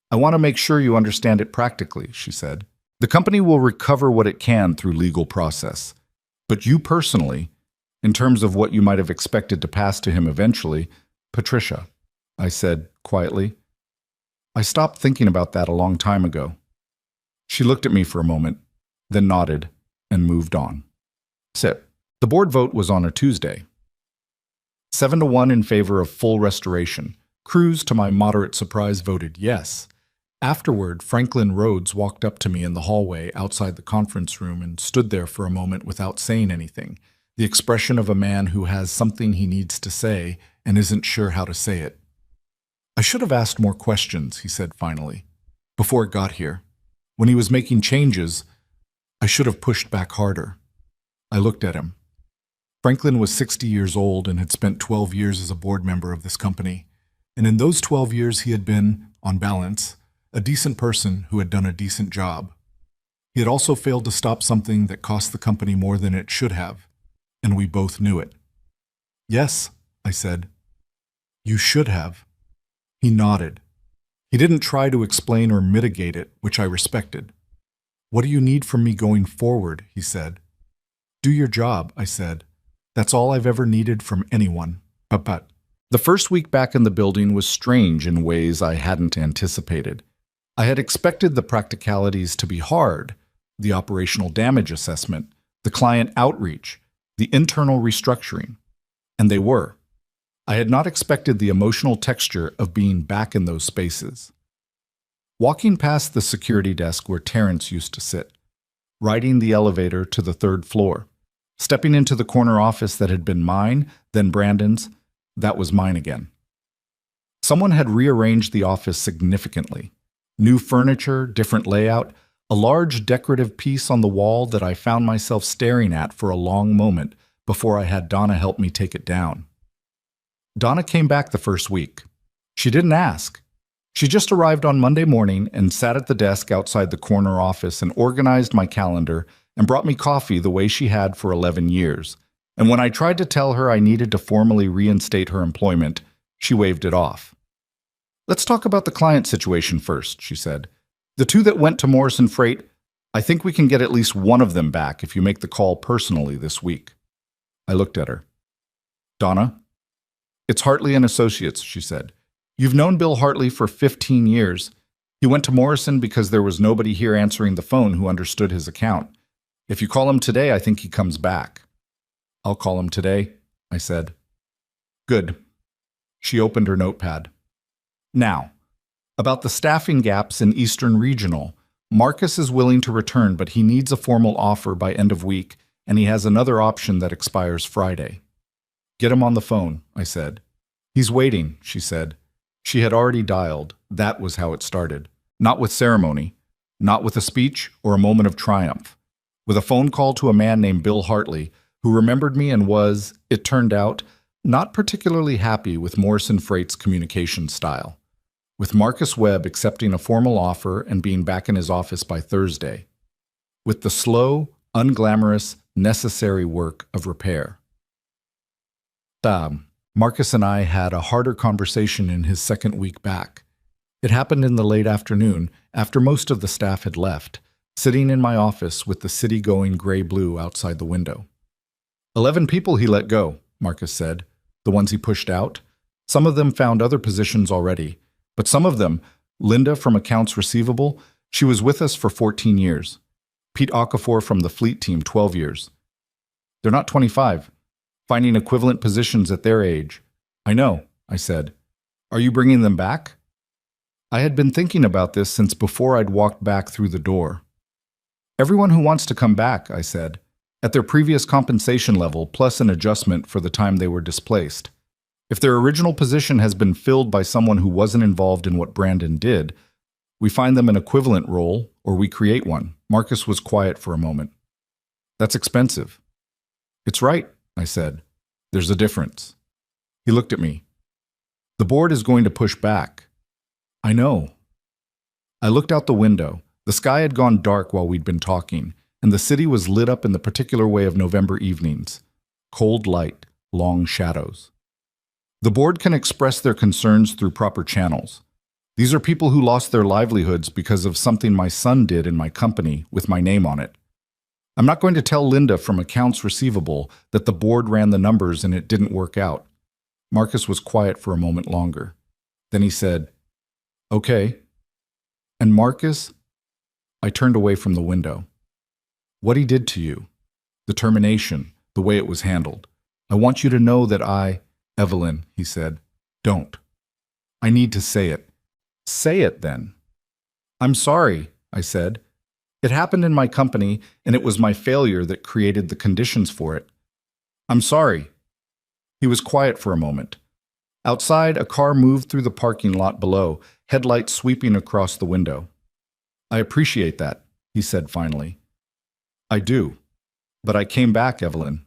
I want to make sure you understand it practically, she said. The company will recover what it can through legal process. But you personally, in terms of what you might have expected to pass to him eventually, Patricia, I said quietly, I stopped thinking about that a long time ago. She looked at me for a moment, then nodded and moved on. Sit. The board vote was on a Tuesday. 7-1 in favor of full restoration. Cruz, to my moderate surprise, voted yes. Afterward, Franklin Rhodes walked up to me in the hallway outside the conference room and stood there for a moment without saying anything, the expression of a man who has something he needs to say and isn't sure how to say it. I should have asked more questions, he said finally, before it got here. When he was making changes, I should have pushed back harder. I looked at him. Franklin was 60 years old and had spent 12 years as a board member of this company. And in those 12 years he had been, on balance, a decent person who had done a decent job. He had also failed to stop something that cost the company more than it should have, and we both knew it. Yes, I said. You should have. He nodded. He didn't try to explain or mitigate it, which I respected. What do you need from me going forward? He said. Do your job, I said. That's all I've ever needed from anyone. But. The first week back in the building was strange in ways I hadn't anticipated. I had expected the practicalities to be hard, the operational damage assessment, the client outreach, the internal restructuring, and they were. I had not expected the emotional texture of being back in those spaces. Walking past the security desk where Terrence used to sit, riding the elevator to the 3rd floor, stepping into the corner office that had been mine, then Brandon's, that was mine again. Someone had rearranged the office significantly. New furniture, different layout, a large decorative piece on the wall that I found myself staring at for a long moment before I had Donna help me take it down. Donna came back the first week. She didn't ask. She just arrived on Monday morning and sat at the desk outside the corner office and organized my calendar and brought me coffee the way she had for 11 years. And when I tried to tell her I needed to formally reinstate her employment, she waved it off. Let's talk about the client situation first, she said. The 2 that went to Morrison Freight, I think we can get at least one of them back if you make the call personally this week. I looked at her. Donna? It's Hartley and Associates, she said. You've known Bill Hartley for 15 years. He went to Morrison because there was nobody here answering the phone who understood his account. If you call him today, I think he comes back. I'll call him today, I said. Good. She opened her notepad. Now, about the staffing gaps in Eastern Regional, Marcus is willing to return, but he needs a formal offer by end of week, and he has another option that expires Friday. Get him on the phone, I said. He's waiting, she said. She had already dialed. That was how it started. Not with ceremony, not with a speech or a moment of triumph. With a phone call to a man named Bill Hartley, who remembered me and was, it turned out, not particularly happy with Morrison Freight's communication style. With Marcus Webb accepting a formal offer and being back in his office by Thursday. With the slow, unglamorous, necessary work of repair. Marcus and I had a harder conversation in his second week back. It happened in the late afternoon, after most of the staff had left, sitting in my office with the city going gray-blue outside the window. 11 people he let go, Marcus said, the ones he pushed out. Some of them found other positions already, but some of them, Linda from Accounts Receivable, she was with us for 14 years. Pete Okafor from the Fleet Team, 12 years. They're not 25. finding equivalent positions at their age. I know, I said. Are you bringing them back? I had been thinking about this since before I'd walked back through the door. Everyone who wants to come back, I said, at their previous compensation level plus an adjustment for the time they were displaced. If their original position has been filled by someone who wasn't involved in what Brandon did, we find them an equivalent role or we create one. Marcus was quiet for a moment. That's expensive. It's right, I said. There's a difference. He looked at me. The board is going to push back. I know. I looked out the window. The sky had gone dark while we'd been talking, and the city was lit up in the particular way of November evenings. Cold light, long shadows. The board can express their concerns through proper channels. These are people who lost their livelihoods because of something my son did in my company with my name on it. I'm not going to tell Linda from accounts receivable that the board ran the numbers and it didn't work out. Marcus was quiet for a moment longer. Then he said, Okay. And Marcus, I turned away from the window. What he did to you, the termination, the way it was handled. I want you to know that Evelyn, he said, don't. I need to say it. Say it then. I'm sorry, I said. It happened in my company, and it was my failure that created the conditions for it. I'm sorry. He was quiet for a moment. Outside, a car moved through the parking lot below, headlights sweeping across the window. I appreciate that, he said finally. I do. But I came back, Evelyn.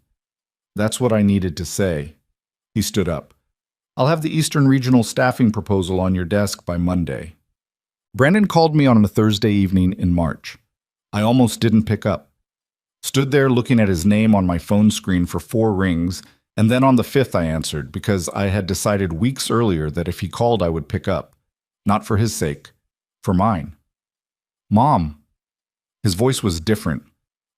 That's what I needed to say. He stood up. I'll have the Eastern Regional staffing proposal on your desk by Monday. Brandon called me on a Thursday evening in March. I almost didn't pick up. Stood there looking at his name on my phone screen for 4 rings, and then on the 5th I answered because I had decided weeks earlier that if he called I would pick up. Not for his sake, for mine. Mom. His voice was different.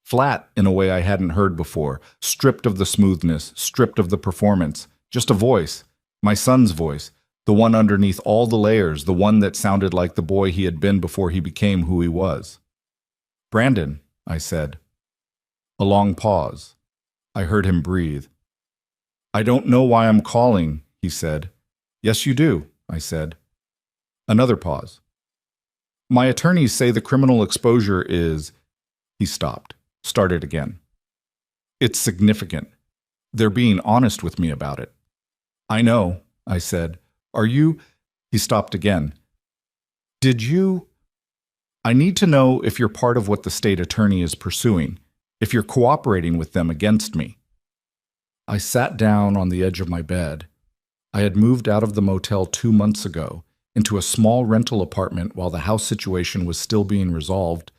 Flat in a way I hadn't heard before, stripped of the smoothness, stripped of the performance. Just a voice, my son's voice, the one underneath all the layers, the one that sounded like the boy he had been before he became who he was. Brandon, I said. A long pause. I heard him breathe. I don't know why I'm calling, he said. Yes, you do, I said. Another pause. My attorneys say the criminal exposure is... He stopped, started again. It's significant. They're being honest with me about it. I know, I said. Are you... He stopped again. Did you... I need to know if you're part of what the state attorney is pursuing, if you're cooperating with them against me. I sat down on the edge of my bed. I had moved out of the motel 2 months ago into a small rental apartment while the house situation was still being resolved,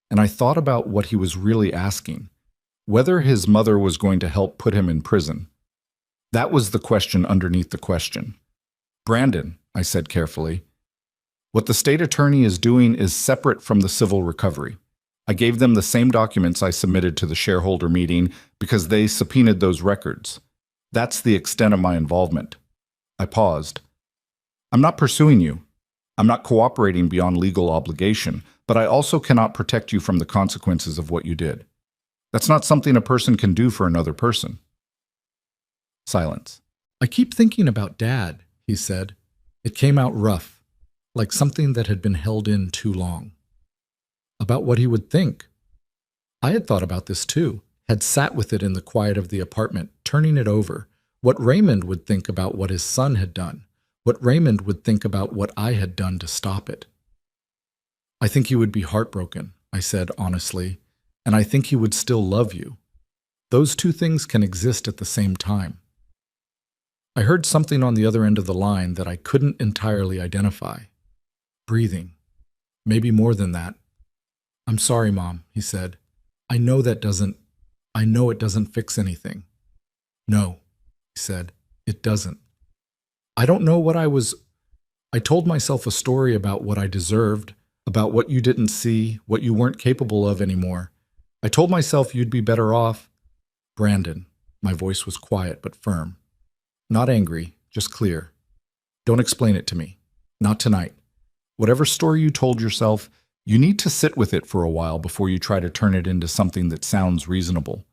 and I thought about what he was really asking, whether his mother was going to help put him in prison. That was the question underneath the question. Brandon, I said carefully, what the state attorney is doing is separate from the civil recovery. I gave them the same documents I submitted to the shareholder meeting because they subpoenaed those records. That's the extent of my involvement. I paused. I'm not pursuing you. I'm not cooperating beyond legal obligation, but I also cannot protect you from the consequences of what you did. That's not something a person can do for another person. Silence. I keep thinking about Dad, he said. It came out rough, like something that had been held in too long. About what he would think. I had thought about this too, had sat with it in the quiet of the apartment, turning it over. What Raymond would think about what his son had done. What Raymond would think about what I had done to stop it. I think he would be heartbroken, I said honestly, and I think he would still love you. Those two things can exist at the same time. I heard something on the other end of the line that I couldn't entirely identify. Breathing. Maybe more than that. I'm sorry, Mom, he said. I know it doesn't fix anything. No, he said, it doesn't. I don't know what I told myself a story about what I deserved, about what you didn't see, what you weren't capable of anymore. I told myself you'd be better off. Brandon, my voice was quiet but firm. Not angry, just clear. Don't explain it to me. Not tonight. Whatever story you told yourself, you need to sit with it for a while before you try to turn it into something that sounds reasonable.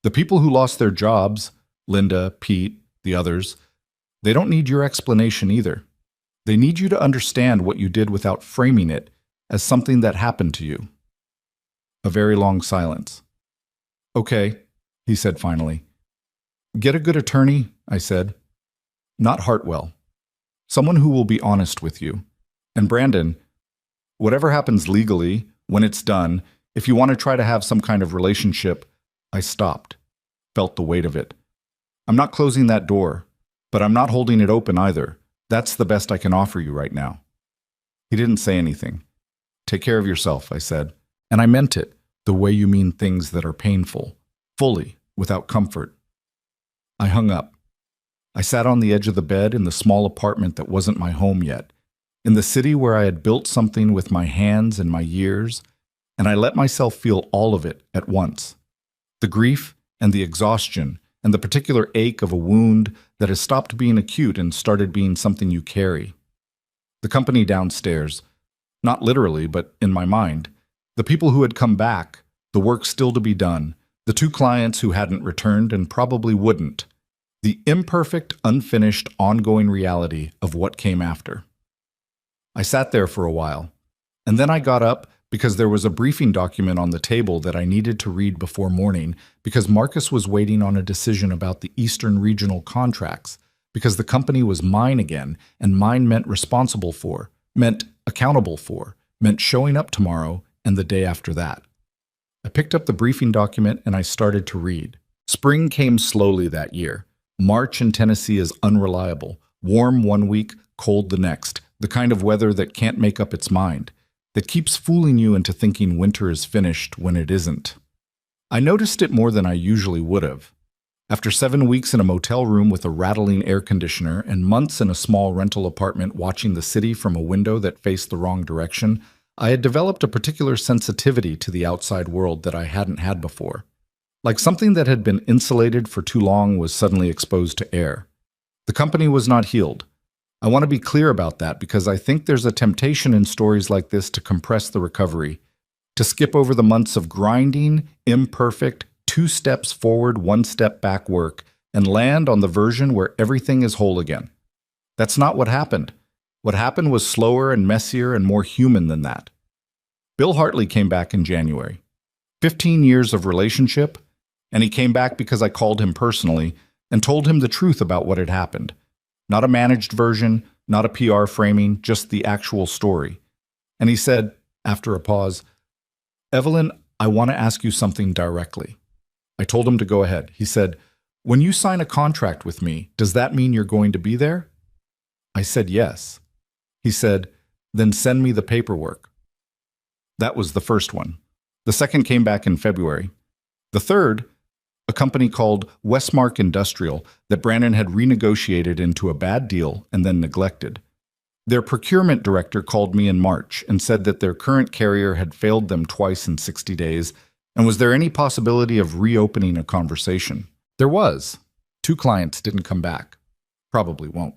The people who lost their jobs, Linda, Pete, the others, they don't need your explanation either. They need you to understand what you did without framing it as something that happened to you. A very long silence. Okay, he said finally. Get a good attorney, I said. Not Hartwell. Someone who will be honest with you. And Brandon, whatever happens legally, when it's done, if you want to try to have some kind of relationship, I stopped, felt the weight of it. I'm not closing that door, but I'm not holding it open either. That's the best I can offer you right now. He didn't say anything. Take care of yourself, I said. And I meant it, the way you mean things that are painful, fully, without comfort. I hung up. I sat on the edge of the bed in the small apartment that wasn't my home yet, in the city where I had built something with my hands and my years, and I let myself feel all of it at once. The grief and the exhaustion and the particular ache of a wound that has stopped being acute and started being something you carry. The company downstairs, not literally, but in my mind, the people who had come back, the work still to be done, the 2 clients who hadn't returned and probably wouldn't, the imperfect, unfinished, ongoing reality of what came after. I sat there for a while, and then I got up because there was a briefing document on the table that I needed to read before morning because Marcus was waiting on a decision about the Eastern Regional contracts, because the company was mine again, and mine meant responsible for, meant accountable for, meant showing up tomorrow and the day after that. I picked up the briefing document and I started to read. Spring came slowly that year. March in Tennessee is unreliable. Warm one week, cold the next. The kind of weather that can't make up its mind, that keeps fooling you into thinking winter is finished when it isn't. I noticed it more than I usually would have. After 7 weeks in a motel room with a rattling air conditioner and months in a small rental apartment watching the city from a window that faced the wrong direction, I had developed a particular sensitivity to the outside world that I hadn't had before. Like something that had been insulated for too long was suddenly exposed to air. The company was not healed. I want to be clear about that because I think there's a temptation in stories like this to compress the recovery, to skip over the months of grinding, imperfect, 2 steps forward, 1 step back work, and land on the version where everything is whole again. That's not what happened. What happened was slower and messier and more human than that. Bill Hartley came back in January. 15 years of relationship, and he came back because I called him personally and told him the truth about what had happened. Not a managed version, not a PR framing, just the actual story. And he said, after a pause, "Evelyn, I want to ask you something directly." I told him to go ahead. He said, "When you sign a contract with me, does that mean you're going to be there?" I said yes. He said, "Then send me the paperwork." That was the first one. The second came back in February. The third, a company called Westmark Industrial that Brandon had renegotiated into a bad deal and then neglected. Their procurement director called me in March and said that their current carrier had failed them twice in 60 days, and was there any possibility of reopening a conversation? There was. 2 clients didn't come back. Probably won't.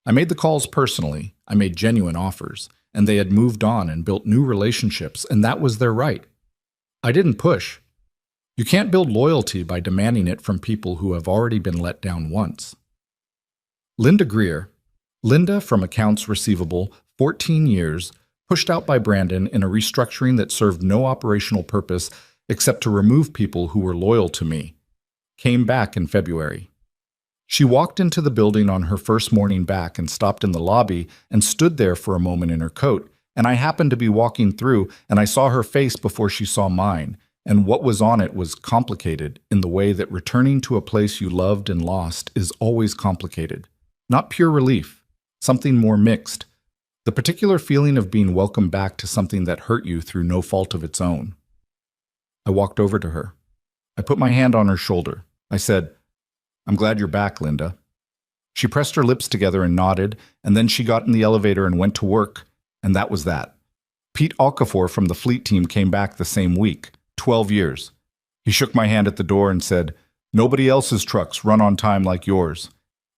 I made the calls personally. I made genuine offers, and they had moved on and built new relationships, and that was their right. I didn't push. You can't build loyalty by demanding it from people who have already been let down once. Linda Greer. Linda from accounts receivable, 14 years, pushed out by Brandon in a restructuring that served no operational purpose except to remove people who were loyal to me, came back in February. She walked into the building on her first morning back and stopped in the lobby and stood there for a moment in her coat, and I happened to be walking through and I saw her face before she saw mine, and what was on it was complicated in the way that returning to a place you loved and lost is always complicated. Not pure relief, something more mixed. The particular feeling of being welcomed back to something that hurt you through no fault of its own. I walked over to her. I put my hand on her shoulder. I said, "I'm glad you're back, Linda." She pressed her lips together and nodded, and then she got in the elevator and went to work, and that was that. Pete Okafor from the fleet team came back the same week, 12 years. He shook my hand at the door and said, "Nobody else's trucks run on time like yours."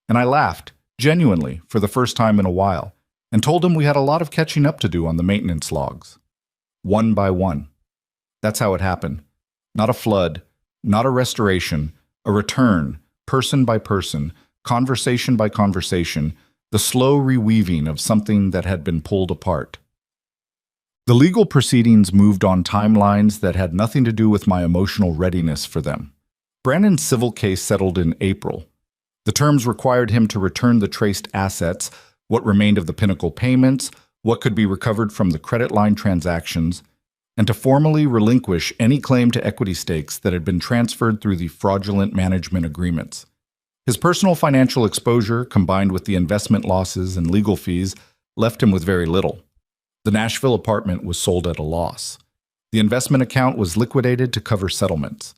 And I laughed, genuinely, for the first time in a while, and told him we had a lot of catching up to do on the maintenance logs. One by one. That's how it happened. Not a flood, not a restoration, a return, person by person, conversation by conversation, the slow reweaving of something that had been pulled apart. The legal proceedings moved on timelines that had nothing to do with my emotional readiness for them. Brandon's civil case settled in April. The terms required him to return the traced assets, what remained of the Pinnacle payments, what could be recovered from the credit line transactions, and to formally relinquish any claim to equity stakes that had been transferred through the fraudulent management agreements. His personal financial exposure, combined with the investment losses and legal fees, left him with very little. The Nashville apartment was sold at a loss. The investment account was liquidated to cover settlements.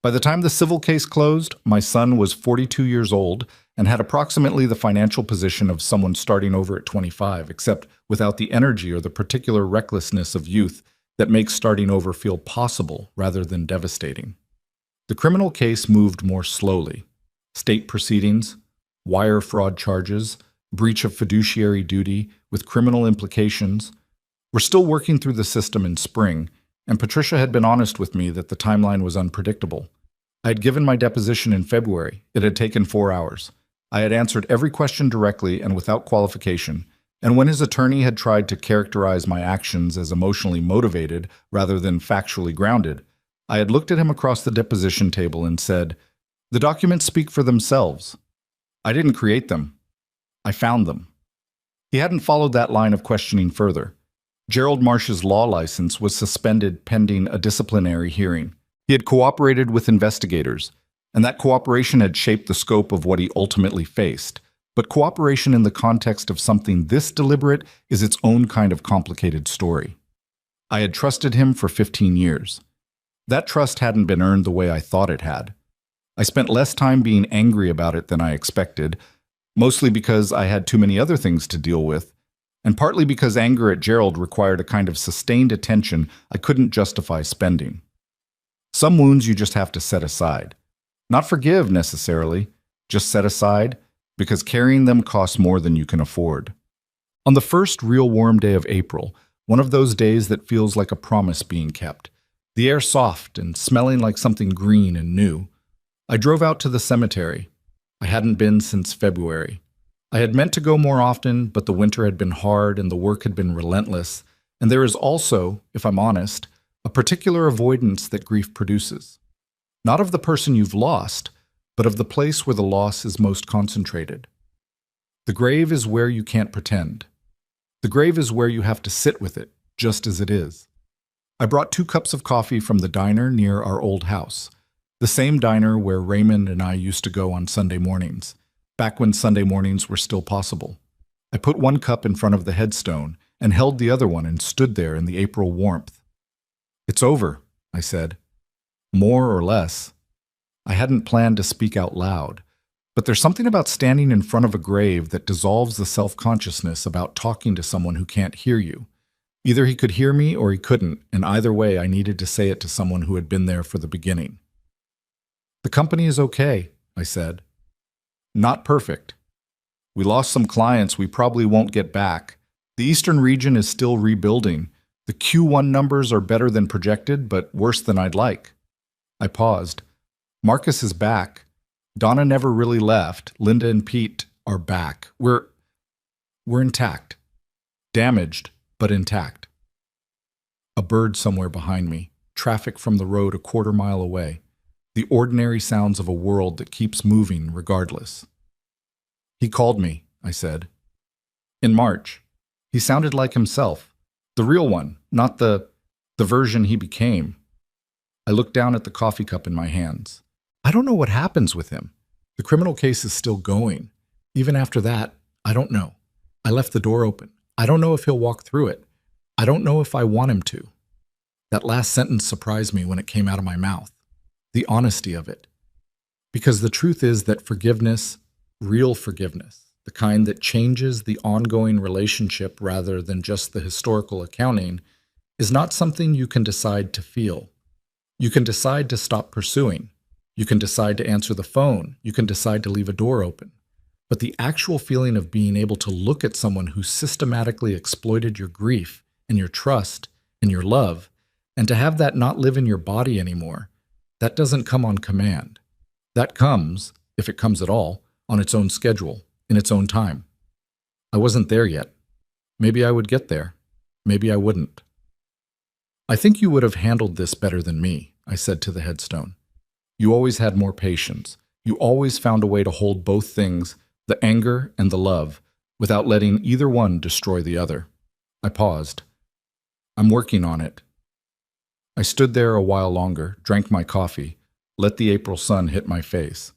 By the time the civil case closed, my son was 42 years old and had approximately the financial position of someone starting over at 25, except without the energy or the particular recklessness of youth that makes starting over feel possible rather than devastating. The criminal case moved more slowly. State proceedings, wire fraud charges, breach of fiduciary duty with criminal implications. We're still working through the system in spring, and Patricia had been honest with me that the timeline was unpredictable. I had given my deposition in February. It had taken 4 hours. I had answered every question directly and without qualification, and when his attorney had tried to characterize my actions as emotionally motivated rather than factually grounded, I had looked at him across the deposition table and said, "The documents speak for themselves. I didn't create them. I found them." He hadn't followed that line of questioning further. Gerald Marsh's law license was suspended pending a disciplinary hearing. He had cooperated with investigators, and that cooperation had shaped the scope of what he ultimately faced. But cooperation in the context of something this deliberate is its own kind of complicated story. I had trusted him for 15 years. That trust hadn't been earned the way I thought it had. I spent less time being angry about it than I expected, mostly because I had too many other things to deal with, and partly because anger at Gerald required a kind of sustained attention I couldn't justify spending. Some wounds you just have to set aside. Not forgive, necessarily, just set aside, because carrying them costs more than you can afford. On the first real warm day of April, one of those days that feels like a promise being kept, the air soft and smelling like something green and new, I drove out to the cemetery. I hadn't been since February. I had meant to go more often, but the winter had been hard and the work had been relentless, and there is also, if I'm honest, a particular avoidance that grief produces. Not of the person you've lost, but of the place where the loss is most concentrated. The grave is where you can't pretend. The grave is where you have to sit with it, just as it is. I brought 2 cups of coffee from the diner near our old house, the same diner where Raymond and I used to go on Sunday mornings, back when Sunday mornings were still possible. I put 1 cup in front of the headstone and held the other one and stood there in the April warmth. "It's over," I said. More or less. I hadn't planned to speak out loud, but there's something about standing in front of a grave that dissolves the self-consciousness about talking to someone who can't hear you. Either he could hear me or he couldn't, and either way I needed to say it to someone who had been there for the beginning. "The company is okay," I said. "Not perfect. We lost some clients we probably won't get back. The Eastern region is still rebuilding. The Q1 numbers are better than projected, but worse than I'd like." I paused. "Marcus is back. Donna never really left. Linda and Pete are back. We're intact. Damaged, but intact." A bird somewhere behind me. Traffic from the road a quarter-mile away. The ordinary sounds of a world that keeps moving regardless. "He called me," I said. "In March. He sounded like himself. The real one, not the version he became." I looked down at the coffee cup in my hands. I don't know what happens with him. The criminal case is still going. Even after that, I don't know. I left the door open. I don't know if he'll walk through it. I don't know if I want him to. That last sentence surprised me when it came out of my mouth. The honesty of it. Because the truth is that forgiveness, real forgiveness, the kind that changes the ongoing relationship rather than just the historical accounting, is not something you can decide to feel. You can decide to stop pursuing. You can decide to answer the phone. You can decide to leave a door open. But the actual feeling of being able to look at someone who systematically exploited your grief and your trust and your love, and to have that not live in your body anymore, that doesn't come on command. That comes, if it comes at all, on its own schedule, in its own time. I wasn't there yet. Maybe I would get there. Maybe I wouldn't. I think you would have handled this better than me, I said to the headstone. You always had more patience. You always found a way to hold both things, the anger and the love, without letting either one destroy the other. I paused. I'm working on it. I stood there a while longer, drank my coffee, let the April sun hit my face.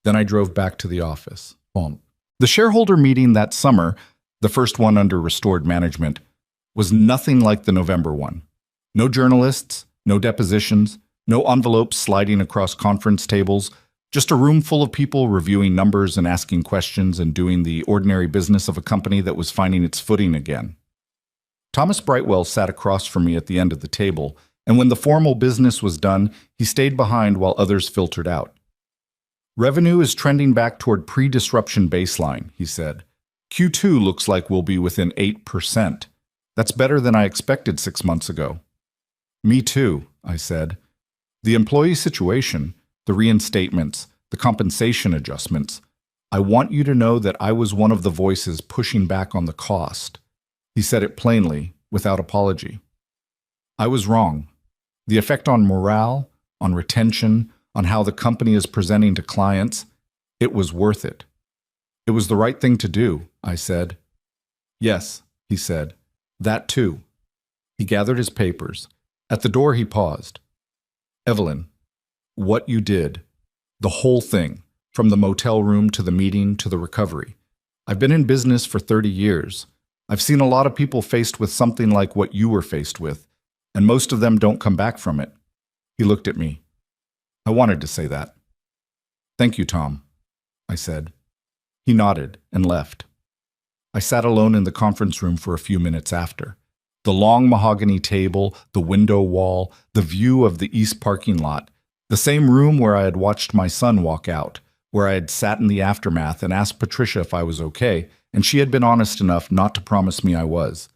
Then I drove back to the office. The shareholder meeting that summer, the first one under restored management, was nothing like the November one. No journalists, no depositions, no envelopes sliding across conference tables, just a room full of people reviewing numbers and asking questions and doing the ordinary business of a company that was finding its footing again. Thomas Brightwell sat across from me at the end of the table, and when the formal business was done, he stayed behind while others filtered out. Revenue is trending back toward pre-disruption baseline, he said. Q2 looks like we'll be within 8%. That's better than I expected 6 months ago. Me too, I said. The employee situation, the reinstatements, the compensation adjustments, I want you to know that I was one of the voices pushing back on the cost. He said it plainly, without apology. I was wrong. The effect on morale, on retention, on how the company is presenting to clients, it was worth it. It was the right thing to do, I said. Yes, he said. That too. He gathered his papers. At the door he paused. Evelyn, what you did, the whole thing, from the motel room to the meeting to the recovery. I've been in business for 30 years. I've seen a lot of people faced with something like what you were faced with, and most of them don't come back from it. He looked at me. I wanted to say that. Thank you, Tom, I said. He nodded and left. I sat alone in the conference room for a few minutes after. The long mahogany table, the window wall, the view of the east parking lot, the same room where I had watched my son walk out, where I had sat in the aftermath and asked Patricia if I was okay, and she had been honest enough not to promise me I was.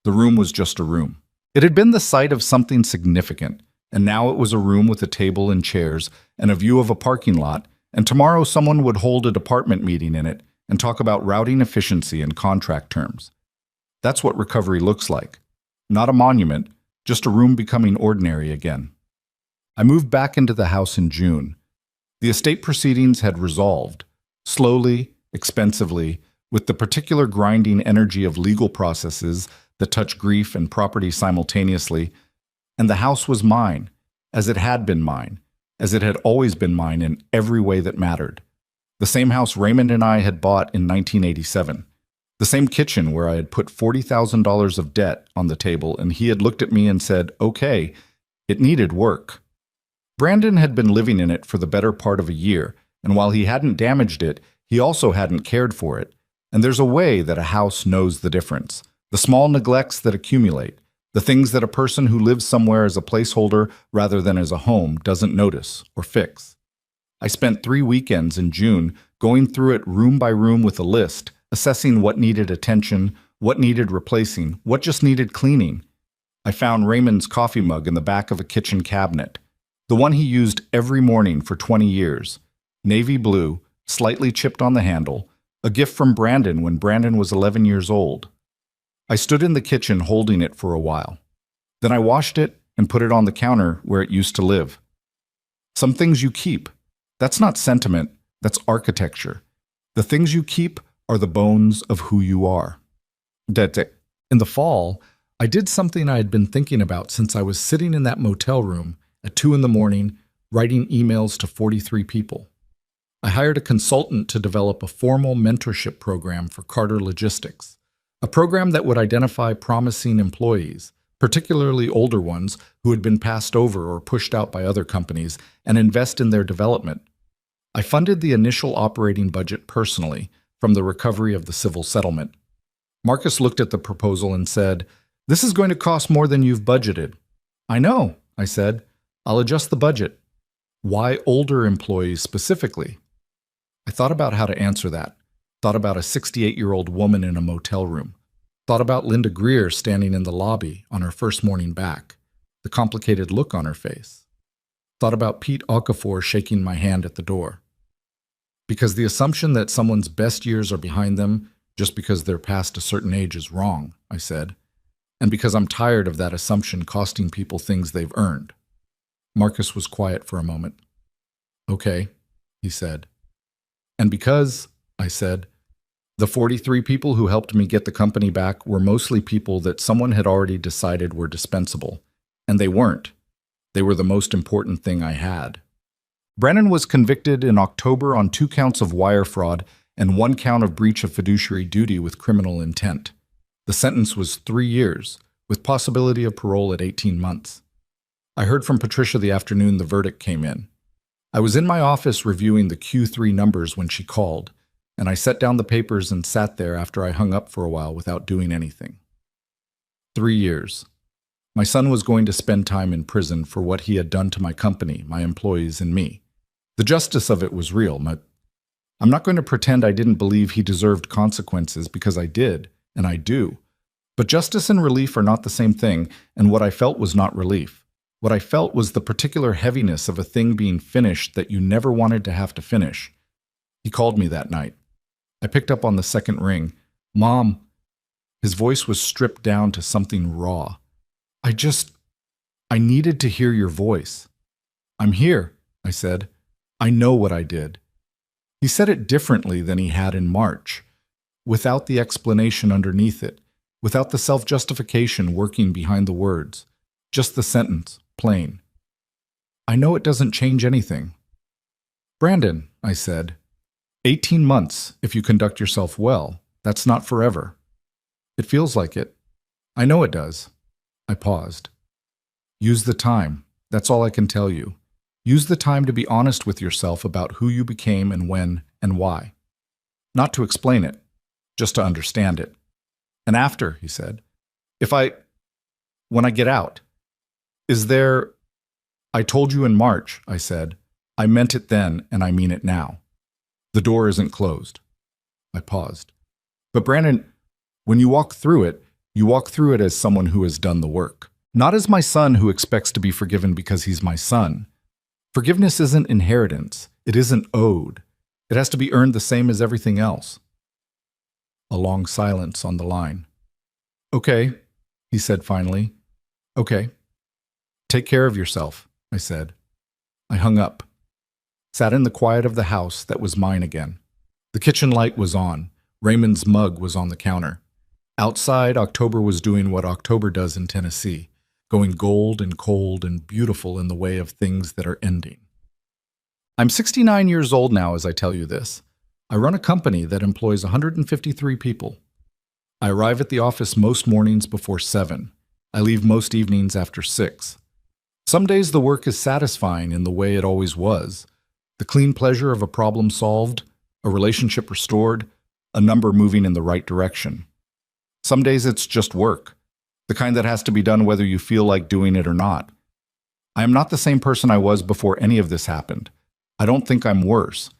The room was just a room. It had been the site of something significant, and now it was a room with a table and chairs and a view of a parking lot, and tomorrow someone would hold a department meeting in it and talk about routing efficiency and contract terms. That's what recovery looks like. Not a monument, just a room becoming ordinary again. I moved back into the house in June. The estate proceedings had resolved, slowly, expensively, with the particular grinding energy of legal processes that touch grief and property simultaneously, and the house was mine, as it had been mine, as it had always been mine in every way that mattered. The same house Raymond and I had bought in 1987. The same kitchen where I had put $40,000 of debt on the table, and he had looked at me and said, okay, it needed work. Brandon had been living in it for the better part of a year, and while he hadn't damaged it, he also hadn't cared for it. And there's a way that a house knows the difference. The small neglects that accumulate, the things that a person who lives somewhere as a placeholder rather than as a home doesn't notice or fix. I spent 3 weekends in June going through it room by room with a list, assessing what needed attention, what needed replacing, what just needed cleaning. I found Raymond's coffee mug in the back of a kitchen cabinet, the one he used every morning for 20 years, navy blue, slightly chipped on the handle, a gift from Brandon when Brandon was 11 years old. I stood in the kitchen holding it for a while. Then I washed it and put it on the counter where it used to live. Some things you keep. That's not sentiment, that's architecture. The things you keep are the bones of who you are. In the fall, I did something I had been thinking about since I was sitting in that motel room at 2 a.m, writing emails to 43 people. I hired a consultant to develop a formal mentorship program for Carter Logistics, a program that would identify promising employees, particularly older ones who had been passed over or pushed out by other companies, and invest in their development. I funded the initial operating budget personally from the recovery of the civil settlement. Marcus looked at the proposal and said, "This is going to cost more than you've budgeted." "I know," I said. "I'll adjust the budget." "Why older employees specifically?" I thought about how to answer that. Thought about a 68-year-old woman in a motel room. Thought about Linda Greer standing in the lobby on her first morning back, the complicated look on her face. Thought about Pete Okafor shaking my hand at the door. Because the assumption that someone's best years are behind them just because they're past a certain age is wrong, I said. And because I'm tired of that assumption costing people things they've earned. Marcus was quiet for a moment. Okay, he said. And because, I said, the 43 people who helped me get the company back were mostly people that someone had already decided were dispensable. And they weren't. They were the most important thing I had. Brennan was convicted in October on 2 counts of wire fraud and 1 count of breach of fiduciary duty with criminal intent. The sentence was 3 years, with possibility of parole at 18 months. I heard from Patricia the afternoon the verdict came in. I was in my office reviewing the Q3 numbers when she called, and I set down the papers and sat there after I hung up for a while without doing anything. 3 years. My son was going to spend time in prison for what he had done to my company, my employees, and me. The justice of it was real. I'm not going to pretend I didn't believe he deserved consequences because I did, and I do. But justice and relief are not the same thing, and what I felt was not relief. What I felt was the particular heaviness of a thing being finished that you never wanted to have to finish. He called me that night. I picked up on the second ring. Mom. His voice was stripped down to something raw. I needed to hear your voice. I'm here, I said. I know what I did. He said it differently than he had in March, without the explanation underneath it, without the self-justification working behind the words, just the sentence, plain. I know it doesn't change anything. Brandon, I said, 18 months if you conduct yourself well. That's not forever. It feels like it. I know it does. I paused. Use the time. That's all I can tell you. Use the time to be honest with yourself about who you became and when and why. Not to explain it, just to understand it. And after, he said, when I get out, I told you in March, I said, I meant it then and I mean it now. The door isn't closed. I paused. But Brandon, when you walk through it as someone who has done the work. Not as my son who expects to be forgiven because he's my son. Forgiveness isn't inheritance. It isn't owed. It has to be earned the same as everything else. A long silence on the line. Okay, he said finally. Okay. Take care of yourself, I said. I hung up. Sat in the quiet of the house that was mine again. The kitchen light was on. Raymond's mug was on the counter. Outside, October was doing what October does in Tennessee, going gold and cold and beautiful in the way of things that are ending. I'm 69 years old now as I tell you this. I run a company that employs 153 people. I arrive at the office most mornings before 7. I leave most evenings after 6. Some days the work is satisfying in the way it always was. The clean pleasure of a problem solved, a relationship restored, a number moving in the right direction. Some days it's just work, the kind that has to be done whether you feel like doing it or not. I am not the same person I was before any of this happened. I don't think I'm worse.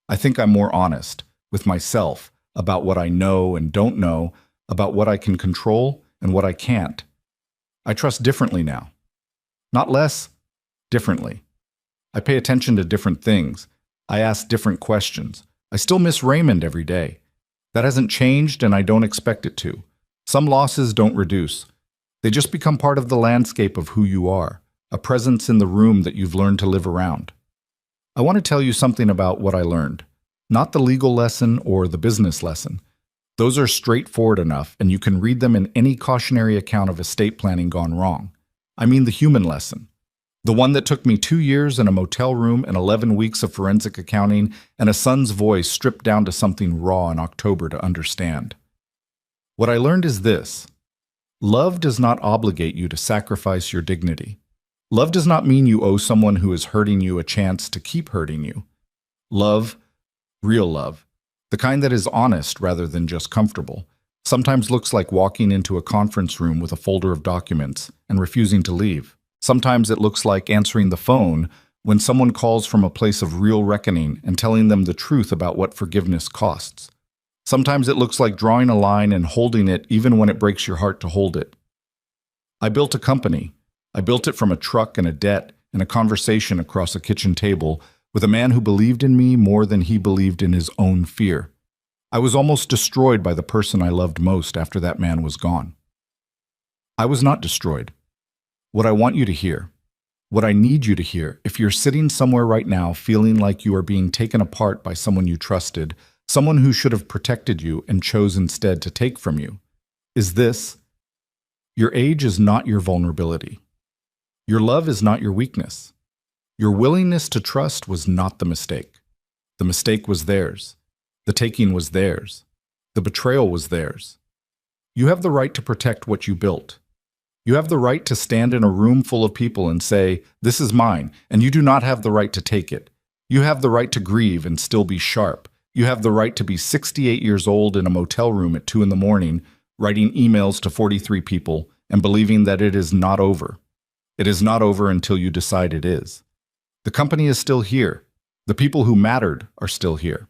I think I'm more honest with myself about what I know and don't know, about what I can control and what I can't. I trust differently now. Not less, differently. I pay attention to different things. I ask different questions. I still miss Raymond every day. That hasn't changed and I don't expect it to. Some losses don't reduce. They just become part of the landscape of who you are, a presence in the room that you've learned to live around. I want to tell you something about what I learned. Not the legal lesson or the business lesson. Those are straightforward enough, and you can read them in any cautionary account of estate planning gone wrong. I mean the human lesson. The one that took me 2 years in a motel room and 11 weeks of forensic accounting and a son's voice stripped down to something raw in October to understand. What I learned is this. Love does not obligate you to sacrifice your dignity. Love does not mean you owe someone who is hurting you a chance to keep hurting you. Love, real love, the kind that is honest rather than just comfortable, sometimes looks like walking into a conference room with a folder of documents and refusing to leave. Sometimes it looks like answering the phone when someone calls from a place of real reckoning and telling them the truth about what forgiveness costs. Sometimes it looks like drawing a line and holding it even when it breaks your heart to hold it. I built a company. I built it from a truck and a debt and a conversation across a kitchen table with a man who believed in me more than he believed in his own fear. I was almost destroyed by the person I loved most after that man was gone. I was not destroyed. What I want you to hear, what I need you to hear, if you're sitting somewhere right now feeling like you are being taken apart by someone you trusted, someone who should have protected you and chose instead to take from you, is this: your age is not your vulnerability. Your love is not your weakness. Your willingness to trust was not the mistake. The mistake was theirs. The taking was theirs. The betrayal was theirs. You have the right to protect what you built. You have the right to stand in a room full of people and say, "This is mine," and you do not have the right to take it. You have the right to grieve and still be sharp. You have the right to be 68 years old in a motel room at 2 in the morning, writing emails to 43 people and believing that it is not over. It is not over until you decide it is. The company is still here. The people who mattered are still here.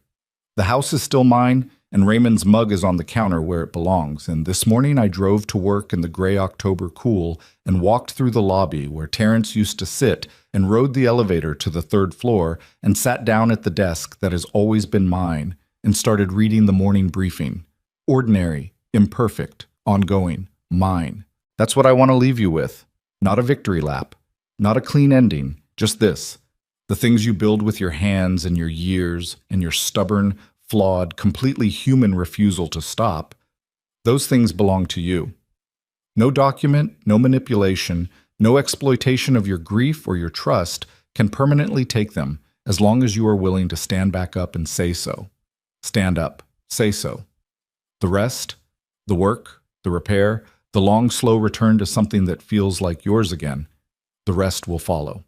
The house is still mine, and Raymond's mug is on the counter where it belongs. And this morning I drove to work in the gray October cool and walked through the lobby where Terrence used to sit and rode the elevator to the 3rd floor and sat down at the desk that has always been mine and started reading the morning briefing. Ordinary, imperfect, ongoing, mine. That's what I want to leave you with. Not a victory lap, not a clean ending, just this: the things you build with your hands and your years and your stubborn, flawed, completely human refusal to stop, those things belong to you. No document, no manipulation, no exploitation of your grief or your trust can permanently take them as long as you are willing to stand back up and say so. Stand up, say so. The rest, the work, the repair, the long, slow return to something that feels like yours again, the rest will follow.